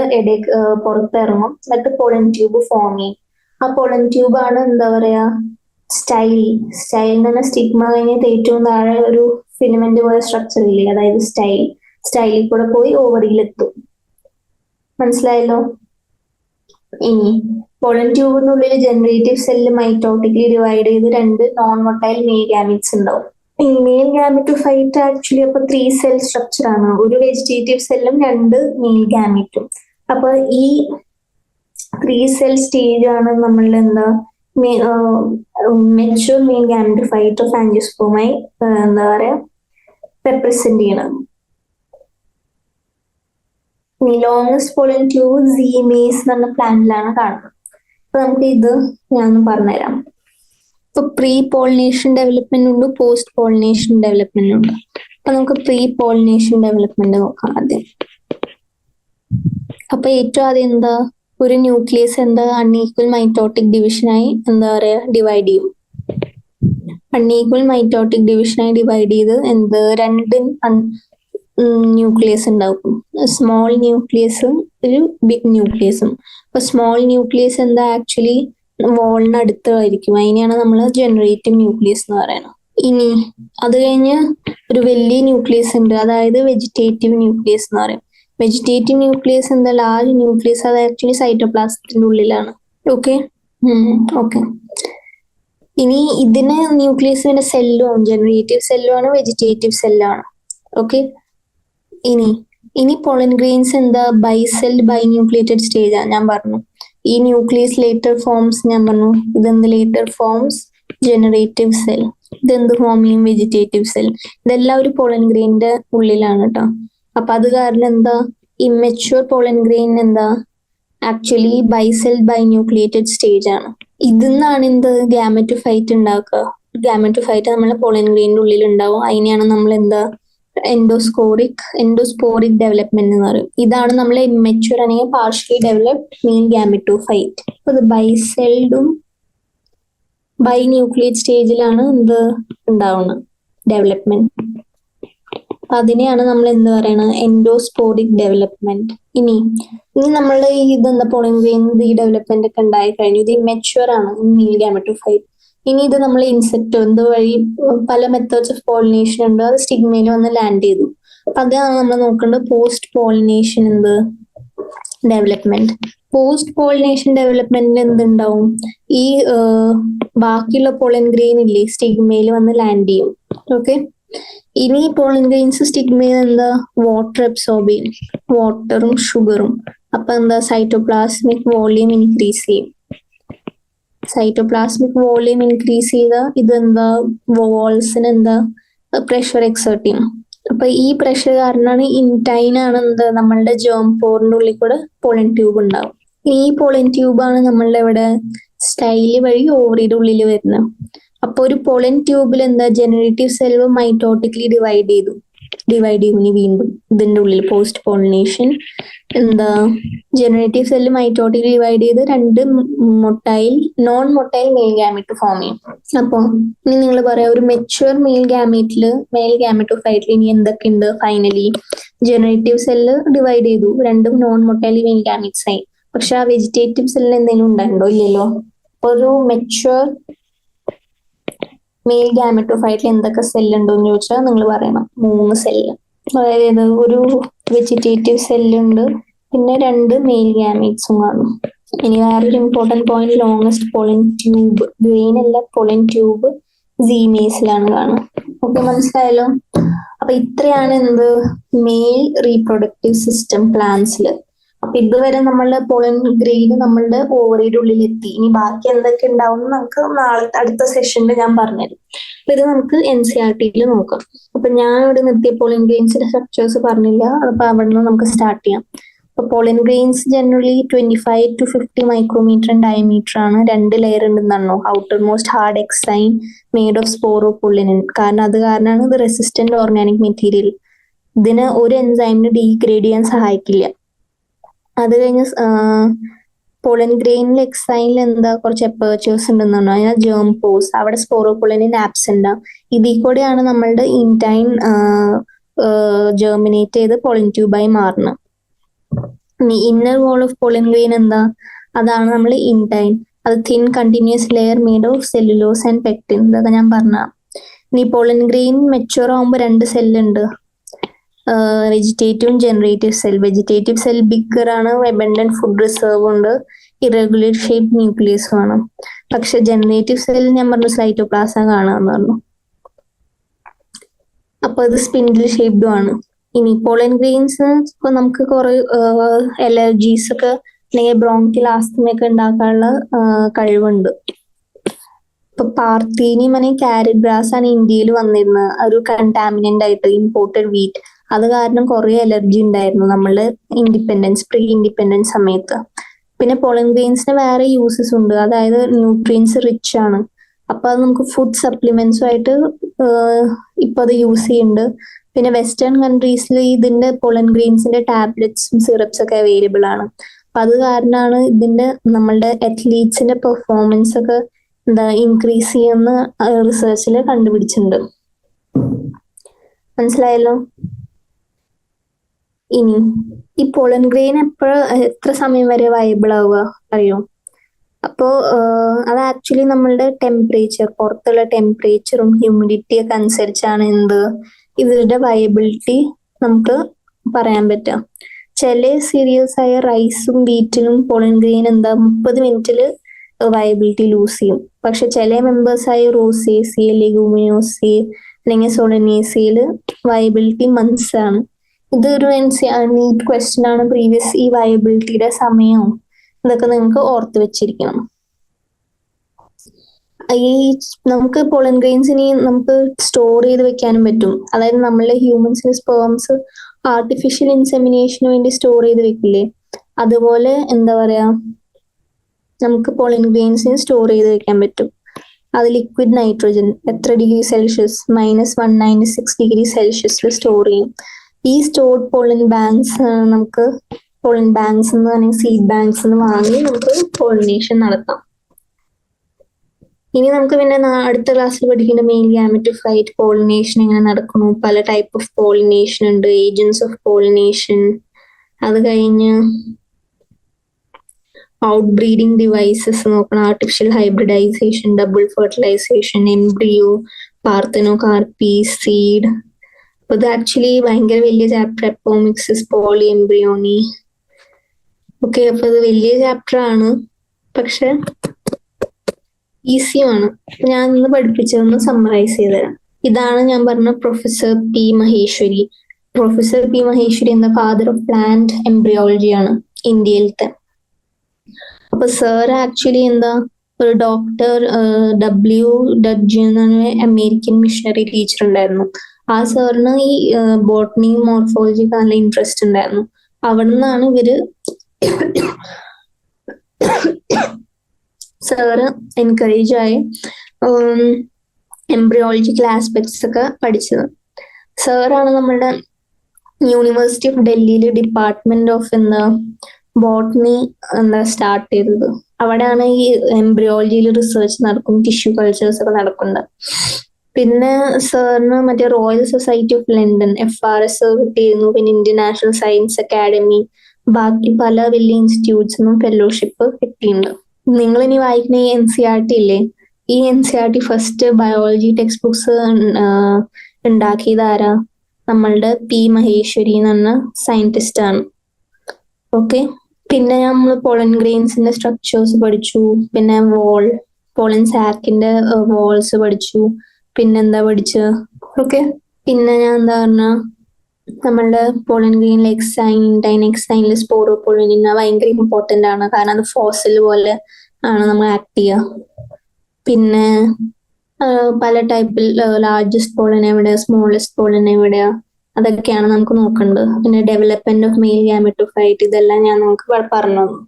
പുറത്തിറങ്ങും. എന്നിട്ട് പോളൻ ട്യൂബ് ഫോം ചെയ്യും. ആ പോളൻ ട്യൂബ് ആണ് എന്താ പറയാ? സ്റ്റൈൽ എന്ന് പറഞ്ഞാൽ സ്റ്റിഗ്മ കഴിഞ്ഞിട്ട് ഏറ്റവും താഴെ ഒരു ഫിലമെന്റ് പോലെ സ്ട്രക്ചർ ഇല്ലേ? അതായത് സ്റ്റൈലിൽ കൂടെ പോയി ഓവറിയിലെത്തും. മനസ്സിലായല്ലോ? ഇനി pollen ട്യൂബിനുള്ളിൽ generative cell mitotically divide ചെയ്ത് 2 നോൺ മൊട്ടൈൽ മെയിൽ ഗാമീറ്റ്സ് ഉണ്ടാവും. ഈ മെയിൽ ഗാമറ്റോഫൈറ്റ് ആക്ച്വലി അപ്പൊ 3 സെൽ സ്ട്രക്ചർ ആണ്. ഒരു വെജിറ്റേറ്റീവ് സെല്ലും 2 മെയിൽ ഗാമീറ്റും. അപ്പൊ ഈ 3 സെൽ സ്റ്റേജ് ആണ് നമ്മളുടെ എന്താ? മെച്യൂർ മെയിൽ ഗാമറ്റോഫൈറ്റ് ഓഫ് ആൻജിയോസ്പോമായി എന്താ പറയാ റെപ്രസെന്റ് ചെയ്യണം. ലോങ്സ്റ്റ് പോളൻ ട്യൂബ് സീമേസ് എന്ന് പറഞ്ഞ പ്ലാന്റിലാണ് കാണുന്നത്. അപ്പൊ നമുക്ക് ഇത് ഞാൻ പറഞ്ഞുതരാം. ഇപ്പൊ പ്രീ പോളിനേഷൻ ഡെവലപ്മെന്റ് ഉണ്ട്, പോസ്റ്റ് പോളിനേഷൻ ഡെവലപ്മെന്റ് ഉണ്ട്. അപ്പൊ നമുക്ക് പ്രീ പോളിനേഷൻ ഡെവലപ്മെന്റ് നോക്കാം ആദ്യം. അപ്പൊ ഏറ്റവും ആദ്യം എന്താ? ഒരു ന്യൂക്ലിയസ് എന്താ? അൺഈക്വൽ മൈറ്റോട്ടിക് ഡിവിഷനായി എന്താ പറയാ ഡിവൈഡ് ചെയ്യും. അൺഈക്വൽ മൈറ്റോട്ടിക് ഡിവിഷനായി ഡിവൈഡ് ചെയ്ത് എന്ത് 2 ന്യൂക്ലിയസ് ഉണ്ടാക്കും. സ്മോൾ ന്യൂക്ലിയസും ഒരു ബിഗ് ന്യൂക്ലിയസും. അപ്പൊ സ്മോൾ ന്യൂക്ലിയസ് എന്താ? ആക്ച്വലി വോളിന് അടുത്തായിരിക്കും. അതിനെയാണ് നമ്മൾ ജനറേറ്റീവ് ന്യൂക്ലിയസ് എന്ന് പറയുന്നത്. ഇനി അത് കഴിഞ്ഞ് ഒരു വലിയ ന്യൂക്ലിയസ് ഉണ്ട്, അതായത് വെജിറ്റേറ്റീവ് ന്യൂക്ലിയസ് എന്ന് പറയും. വെജിറ്റേറ്റീവ് ന്യൂക്ലിയസ് എന്താ? Large nucleus. അത് ആക്ച്വലി സൈറ്റോപ്ലാസത്തിന്റെ ഉള്ളിലാണ്. ഓക്കെ. ഇനി ഇതിന് ന്യൂക്ലിയസിന്റെ സെല്ലും ജനറേറ്റീവ് സെല്ലും ആണ്, വെജിറ്റേറ്റീവ് സെല്ലാണ്. ഓക്കെ. ഇനി പോളൻ ഗ്രെയിൻസ് എന്താ? ബൈ ന്യൂക്ലിയേറ്റഡ് സ്റ്റേജ് ആണ്. ഞാൻ പറഞ്ഞു ഈ ന്യൂക്ലിയസ് ലേറ്റർ ഫോംസ്. ഞാൻ പറഞ്ഞു ഇതെന്ത് ലേറ്റർ ഫോംസ്? Generative cell. ഇതെന്ത് ഫോം ചെയ്യും? Vegetative cell. ഇതെല്ലാം ഒരു പോളൻ ഗ്രെയിനിന്റെ ഉള്ളിലാണ് കേട്ടോ. അപ്പൊ അത് കാരണം എന്താ, ഇമ്മച്യൂർ പോളൻ ഗ്രെയിൻ എന്താ ആക്ച്വലി ബൈസെൽ ബൈന്യൂക്ലിയേറ്റഡ് സ്റ്റേജ് ആണ്. ഇതിന്നാണ് എന്ത് ഗാമറ്റോഫൈറ്റ് ഉണ്ടാക്കുക. ഗാമറ്റോഫൈറ്റ് നമ്മളെ പോളൻ ഗ്രെയിനിന്റെ ഉള്ളിൽ ഉണ്ടാവും. അതിനെയാണ് നമ്മൾ എന്താ എൻഡോസ്പോറിക് ഡെവലപ്മെന്റ് എന്ന് പറയും. ഇതാണ് നമ്മളെ ഇമ്മച്യൂർ അല്ലെങ്കിൽ പാർഷ്യലി ഡെവലപ്ഡ് മെയിൽ ഗാമറ്റോഫൈറ്റ്. അപ്പൊ ഇത് ബൈസെൽഡും ബൈന്യൂക്ലിയേറ്റ് സ്റ്റേജിലാണ് എന്ത് ഉണ്ടാവുന്നത്, ഡെവലപ്മെന്റ്. അതിനെയാണ് നമ്മൾ എന്ത് പറയണത്, എൻഡോസ്പോറിക് ഡെവലപ്മെന്റ്. ഇനി നമ്മൾ ഇതെന്താ പോളൻ ഗ്രെയിൻ ഈ ഡെവലപ്മെന്റ് ഒക്കെ ഉണ്ടായി കഴിഞ്ഞു. ഇത് ഇമ്മച്യൂർ ആണ് മെയിൽ ഗാമറ്റോഫൈറ്റ്. ഇനി ഇത് നമ്മൾ ഇൻസെക്ട് എന്ത് വഴി പല മെത്തേഡ്സ് ഓഫ് പോളിനേഷൻ ഉണ്ട്, അത് സ്റ്റിഗ്മയിൽ വന്ന് ലാൻഡ് ചെയ്തു. അപ്പൊ അതാണ് നമ്മൾ നോക്കേണ്ടത് പോസ്റ്റ് പോളിനേഷൻ എന്ത് ഡെവലപ്മെന്റ്. പോസ്റ്റ് പോളിനേഷൻ ഡെവലപ്മെന്റിന് എന്തുണ്ടാവും, ഈ ബാക്കിയുള്ള പോളൻ ഗ്രെയിൻ ഇല്ലേ സ്റ്റിഗ്മയിൽ വന്ന് ലാൻഡ് ചെയ്യും. ഓക്കെ, ഇനി പോളൻ ഗ്രെയിൻസ് സ്റ്റിഗ്മയിൽ എന്താ വാട്ടർ അബ്സോർബ് ചെയ്യും, വാട്ടറും ഷുഗറും. അപ്പൊ എന്താ സൈറ്റോപ്ലാസ്മിക് വോളിയം ഇൻക്രീസ് ചെയ്യും. സൈറ്റോപ്ലാസ്മിക് വോളിയം ഇൻക്രീസ് ചെയ്ത ഇതെന്താ വോൾസിന് എന്താ പ്രഷർ എക്സേർട്ട് ചെയ്യും. അപ്പൊ ഈ പ്രഷർ കാരണമാണ് ഇൻടൈൻ ആണ് എന്താ നമ്മളുടെ ജേം പോറിന്റെ ഉള്ളിൽ കൂടെ പോളൻ ട്യൂബ് ഉണ്ടാവും. ഈ പോളൻ ട്യൂബാണ് നമ്മളുടെ ഇവിടെ സ്റ്റൈല് വഴി ഓവറിയുടെ ഉള്ളിൽ വരുന്നത്. അപ്പൊ ഒരു പോളൻ ട്യൂബിൽ എന്താ ജനറേറ്റീവ് സെല്ല് മൈറ്റോട്ടിക്കലി ഡിവൈഡ് ചെയ്യും ഇനി വീണ്ടും ഇതിന്റെ ഉള്ളിൽ പോസ്റ്റ് പോളിനേഷൻ എന്താ ജനറേറ്റീവ് സെല്ല് മൈറ്റോട്ടിക്കലി ഡിവൈഡ് ചെയ്ത് രണ്ട് non motile mail gamut form ചെയ്യും. അപ്പൊ ഇനി നിങ്ങൾ പറയാം ഒരു മെച്യൂർ മെയിൽ ഗാമറ്റോഫൈറ്റിൽ ഇനി എന്തൊക്കെ ഉണ്ട്. ഫൈനലി ജനറേറ്റീവ് സെല്ല് ഡിവൈഡ് ചെയ്തു, രണ്ടും നോൺ മൊട്ടൈൽ മെയിൽ ഗാമറ്റ്സ് ആയി. പക്ഷെ ആ വെജിറ്റേറ്റീവ് സെല്ലിൽ എന്തെങ്കിലും ഉണ്ടായിട്ടുണ്ടോ, ഇല്ലല്ലോ. അപ്പൊ ഒരു മെച്യൂർ മെയിൽ ഗാമറ്റോഫൈറ്റിൽ എന്തൊക്കെ സെല്ല് ഉണ്ടോ എന്ന് ചോദിച്ചാൽ നിങ്ങൾ പറയണം 3 സെല്ല്. അതായത് ഒരു വെജിറ്റേറ്റീവ് സെല്ലുണ്ട്, പിന്നെ 2 മെയിൽ ഗാമീറ്റ്സും കാണും. ഇനി വേറൊരു important point, longest pollen tube grain അല്ല പോളൻ ട്യൂബ് സീമേസിലാണ് കാണുക. ഓക്കെ, മനസ്സിലായല്ലോ. അപ്പൊ ഇത്രയാണ് എന്ത് മെയിൽ റീപ്രൊഡക്റ്റീവ് സിസ്റ്റം പ്ലാന്റ്സിൽ. അപ്പൊ ഇതുവരെ നമ്മളുടെ പോളൻ ഗ്രെയിൻ നമ്മളുടെ ഓവറിയുടെ ഉള്ളിൽ എത്തി. ഇനി ബാക്കി എന്തൊക്കെ ഉണ്ടാവും നമുക്ക് അടുത്ത സെഷനിൽ ഞാൻ പറഞ്ഞുതരും. അപ്പൊ ഇത് നമുക്ക് NCERT നോക്കാം. അപ്പൊ ഞാൻ ഇവിടെ നിർത്തിയ പോളൻ ഗ്രെയിൻസിന്റെ സ്ട്രക്ചേഴ്സ് പറഞ്ഞില്ല, അപ്പൊ അവിടെ നിന്ന് നമുക്ക് സ്റ്റാർട്ട് ചെയ്യാം. അപ്പൊ pollen grains generally 25 to 50 micrometre diameter ആണ്. 2 ലെയർ ഉണ്ടെന്നാണോ, outermost hard exine made of sporopollenin. കാരണം അത് കാരണമാണ് ഇത് റെസിസ്റ്റന്റ് ഓർഗാനിക് മെറ്റീരിയൽ. ഇതിന് ഒരു എൻസൈമിന് ഡീഗ്രേഡ് ചെയ്യാൻ സഹായിക്കില്ല. അത് കഴിഞ്ഞ് പോളൻ ഗ്രെയിനിൽ എക്സൈനിൽ എന്താ കുറച്ച് എപ്പേർച്ചേഴ്സ് ഉണ്ടെന്ന് പറഞ്ഞാൽ ജേം പോസ്, അവിടെ സ്പോറോപൊള്ളിനിൻ ആബ്സെന്റ്. ഇതിൽ കൂടെയാണ് നമ്മളുടെ ഇൻടൈൻ ജേർമിനേറ്റ് ചെയ്ത് പോളൻ ട്യൂബായി മാറുന്നത്. Inner wall of pollen grain എന്താ, അതാണ് നമ്മൾ ഇൻടൈൻ. അത് thin continuous layer made of cellulose and pectin. ഇതൊക്കെ ഞാൻ പറഞ്ഞ. ഇനി പോളൻ ഗ്രെയിൻ മെച്യൂർ ആകുമ്പോൾ 2 സെല്ലുണ്ട്, വെജിറ്റേറ്റീവും generative cell. Vegetative cell bigger ആണ്, അബൻഡന്റ് ഫുഡ് റിസർവ് ഉണ്ട്, ഇറഗുലർ ഷേപ്പ് ന്യൂക്ലിയസും ആണ്. പക്ഷെ ജനറേറ്റീവ് സെൽ ഞാൻ പറഞ്ഞു സൈറ്റോപ്ലാസം കാണാന്ന് പറഞ്ഞു. അപ്പൊ അത് സ്പിൻഡിൽ ഷേപ്ഡും ആണ്. ഇനി പോളൻ ഗ്രെയിൻസ് ഇപ്പൊ നമുക്ക് കുറെ അലർജീസ് ഒക്കെ അല്ലെങ്കിൽ ബ്രോങ്കിയൽ ആസ്തമ ഒക്കെ ഉണ്ടാക്കാനുള്ള കഴിവുണ്ട്. ഇപ്പൊ പാർത്തീനിയം അല്ലെങ്കിൽ കാരറ്റ് ഗ്രാസ് ആണ് ഇന്ത്യയിൽ വന്നിരുന്നത്, ഒരു കണ്ടാമിനന്റ് ആയിട്ട് ഇമ്പോർട്ടഡ് വീറ്റ്. അത് കാരണം കുറെ അലർജി ഉണ്ടായിരുന്നു നമ്മളുടെ പ്രീ ഇൻഡിപെൻഡൻസ് സമയത്ത്. പിന്നെ പോളൻ ഗ്രെയിൻസിന് വേറെ യൂസസ് ഉണ്ട്, അതായത് ന്യൂട്രിയൻസ് റിച്ച് ആണ്. അപ്പൊ അത് നമുക്ക് ഫുഡ് സപ്ലിമെന്റ്സും ഇപ്പൊ അത് യൂസ് ചെയ്യുന്നുണ്ട്. പിന്നെ വെസ്റ്റേൺ കൺട്രീസിൽ ഇതിന്റെ പോളൻ ഗ്രെയിൻസിന്റെ ടാബ്ലറ്റ്സും സിറപ്സ് ഒക്കെ അവൈലബിൾ ആണ്. അപ്പൊ അത് കാരണമാണ് ഇതിന്റെ നമ്മളുടെ അത്ലീറ്റ്സിന്റെ പെർഫോമൻസ് ഒക്കെ ഇൻക്രീസ് ചെയ്യുന്ന റിസർച്ചിൽ കണ്ടുപിടിച്ചിട്ടുണ്ട്. മനസ്സിലായല്ലോ. ഇനി ഈ പോളൻ ഗ്രെയിൻ എത്ര സമയം വരെ വയബിൾ ആവുക അറിയോ? അപ്പോ അത് ആക്ച്വലി നമ്മളുടെ ടെമ്പറേച്ചർ, പുറത്തുള്ള ടെമ്പറേച്ചറും ഹ്യൂമിഡിറ്റി ഒക്കെ അനുസരിച്ചാണ് ഇവരുടെ വയബിലിറ്റി നമുക്ക് പറയാൻ പറ്റുക. ചില സീരിയൽസ് ആയ റൈസും വീറ്റിനും പോളൻ ഗ്രെയിൻ 30 മിനിറ്റിൽ വയബിലിറ്റി ലൂസ് ചെയ്യും. പക്ഷെ ചില മെമ്പേഴ്സ് ആയ റോസേസി, ലെഗുമിനോസി അല്ലെങ്കിൽ സോളനേസിയിൽ വയബിലിറ്റി മന്ത്സ് ആണ്. ഇതൊരു നീറ്റ് ക്വസ്റ്റ്യൻ ആണ് പ്രീവിയസ്. ഈ വയബിലിറ്റിയുടെ സമയവും ഇതൊക്കെ നിങ്ങൾക്ക് ഓർത്ത് വെച്ചിരിക്കണം. ഈ നമുക്ക് പോളൻ ഗ്രെയിൻസ് ഇനി നമുക്ക് സ്റ്റോർ ചെയ്ത് വെക്കാനും പറ്റും. അതായത് നമ്മളുടെ ഹ്യൂമൻസിന് സ്പേംസ് ആർട്ടിഫിഷ്യൽ ഇൻസെമിനേഷന് വേണ്ടി സ്റ്റോർ ചെയ്ത് വെക്കില്ലേ, അതുപോലെ എന്താ പറയാ, നമുക്ക് പോളൻ ഗ്രെയിൻസിന് സ്റ്റോർ ചെയ്ത് വെക്കാൻ പറ്റും. അത് ലിക്വിഡ് നൈട്രോജൻ എത്ര ഡിഗ്രി സെൽഷ്യസ്, -196 ഡിഗ്രി സെൽഷ്യസിൽ സ്റ്റോർ ചെയ്യും. ഈ സ്റ്റോർഡ് പോളൻ ബാങ്ക്സ് നമുക്ക് പോളൻ ബാങ്ക്സ് എന്ന് പറഞ്ഞാൽ സീഡ് ബാങ്ക്സ് എന്ന് വാങ്ങി നമുക്ക് പോളിനേഷൻ നടത്താം. ഇനി നമുക്ക് പിന്നെ അടുത്ത ക്ലാസ്സിൽ പഠിക്കുന്ന മെയിൻ ഗാമറ്റോഫൈറ്റ് പോളിനേഷൻ എങ്ങനെ നടക്കുന്നു, പല ടൈപ്പ് ഓഫ് പോളിനേഷൻ ഉണ്ട്, ഏജൻസ് ഓഫ് പോളിനേഷൻ, അത് കഴിഞ്ഞ് ഔട്ട് ബ്രീഡിംഗ് ഡിവൈസസ് നോക്കണം, artificial hybridisation, double fertilisation, embryo, parthenocarpy, seed. അപ്പൊ ഇത് ആക്ച്വലി ഭയങ്കര വലിയ chapter, apomixis, polyembryony. Okay, അപ്പൊ ഇത് വലിയ ചാപ്റ്റർ ആണ്, പക്ഷെ ഈസിയുമാണ്. ഞാൻ ഇന്ന് പഠിപ്പിച്ചതൊന്ന് സമ്മറൈസ് ചെയ്തുതരാം. ഇതാണ് ഞാൻ പറഞ്ഞ professor P Maheshwari. Professor P Maheshwari എന്ന ഫാദർ ഓഫ് പ്ലാന്റ് എംബ്രിയോളജി ആണ് ഇന്ത്യയിലത്തെ. അപ്പൊ സാർ ആക്ച്വലി എന്താ ഒരു ഡോക്ടർ ഡബ്ല്യു ഡഡ്ജ് എന്നാണ് അമേരിക്കൻ മിഷണറി ടീച്ചർ ഉണ്ടായിരുന്നു. ആ സാറിന് ഈ ബോട്ടണി മോർഫോളജി നല്ല ഇൻട്രസ്റ്റ് ഉണ്ടായിരുന്നു. അവിടെ നിന്നാണ് ഇവര് സാറ് എൻകറേജ് ആയി എംബ്രിയോളജിക്കൽ ആസ്പെക്ട്സ് ഒക്കെ പഠിച്ചത്. സാറാണ് നമ്മുടെ യൂണിവേഴ്സിറ്റി ഓഫ് ഡൽഹിയിലെ ഡിപ്പാർട്ട്മെന്റ് ഓഫ് ബോട്ടണി സ്റ്റാർട്ട് ചെയ്തത്. അവിടെയാണ് ഈ എംബ്രിയോളജിയിൽ റിസർച്ച് നടക്കും, ടിഷ്യൂ കൾച്ചേഴ്സ് ഒക്കെ നടക്കുന്നത്. പിന്നെ സാറിന് മറ്റേ royal society of London FRS കിട്ടിയിരുന്നു, പിന്നെ ഇന്ത്യൻ നാഷണൽ സയൻസ് അക്കാഡമി, ബാക്കി പല വലിയ ഇൻസ്റ്റിറ്റ്യൂട്ട്സിനും ഫെലോഷിപ്പ് കിട്ടിയിട്ടുണ്ട്. നിങ്ങൾ ഇനി വായിക്കുന്ന ഈ NCERT ഇല്ലേ, ഈ NCERT first biology text books ഉണ്ടാക്കിയത് ആരാ? നമ്മളുടെ പി മഹേശ്വരി എന്ന് പറഞ്ഞ സയന്റിസ്റ്റ് ആണ്. ഓക്കെ, പിന്നെ നമ്മൾ പോളൻ ഗ്രെയിൻസിന്റെ സ്ട്രക്ചേഴ്സ് പഠിച്ചു, പിന്നെ പോളൻ സാക്കിന്റെ വാൾസ് പഠിച്ചു, പിന്നെന്താ പഠിച്ചത്? ഓക്കെ, പിന്നെ ഞാൻ എന്താ പറഞ്ഞ നമ്മളുടെ പോളൻ ഗ്രെയിനിൽ എക്സൈൻ, എക്സൈനിൽ സ്പോറോപോളിൻ ഭയങ്കര ഇമ്പോർട്ടന്റ് ആണ്, കാരണം അത് ഫോസിൽ പോലെ ആണ് നമ്മൾ ആക്ട് ചെയ്യുക. പിന്നെ പല ടൈപ്പിൽ ലാർജസ്റ്റ് പോളൻ എവിടെ, സ്മോളസ്റ്റ് പോളൻ എവിടെയാ, അതൊക്കെയാണ് നമുക്ക് നോക്കേണ്ടത്. പിന്നെ ഡെവലപ്മെന്റ് ഓഫ് മെയിൽ ഗാമറ്റോഫൈറ്റ്, ഇതെല്ലാം ഞാൻ നമുക്ക് പറഞ്ഞു തന്നു.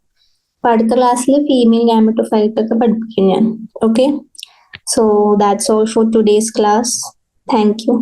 അപ്പൊ അടുത്ത ക്ലാസ്സിൽ ഫീമെയിൽ ഗാമറ്റോഫൈറ്റ് ഒക്കെ പഠിപ്പിക്കും ഞാൻ. Okay, so that's all for today's class. Thank you.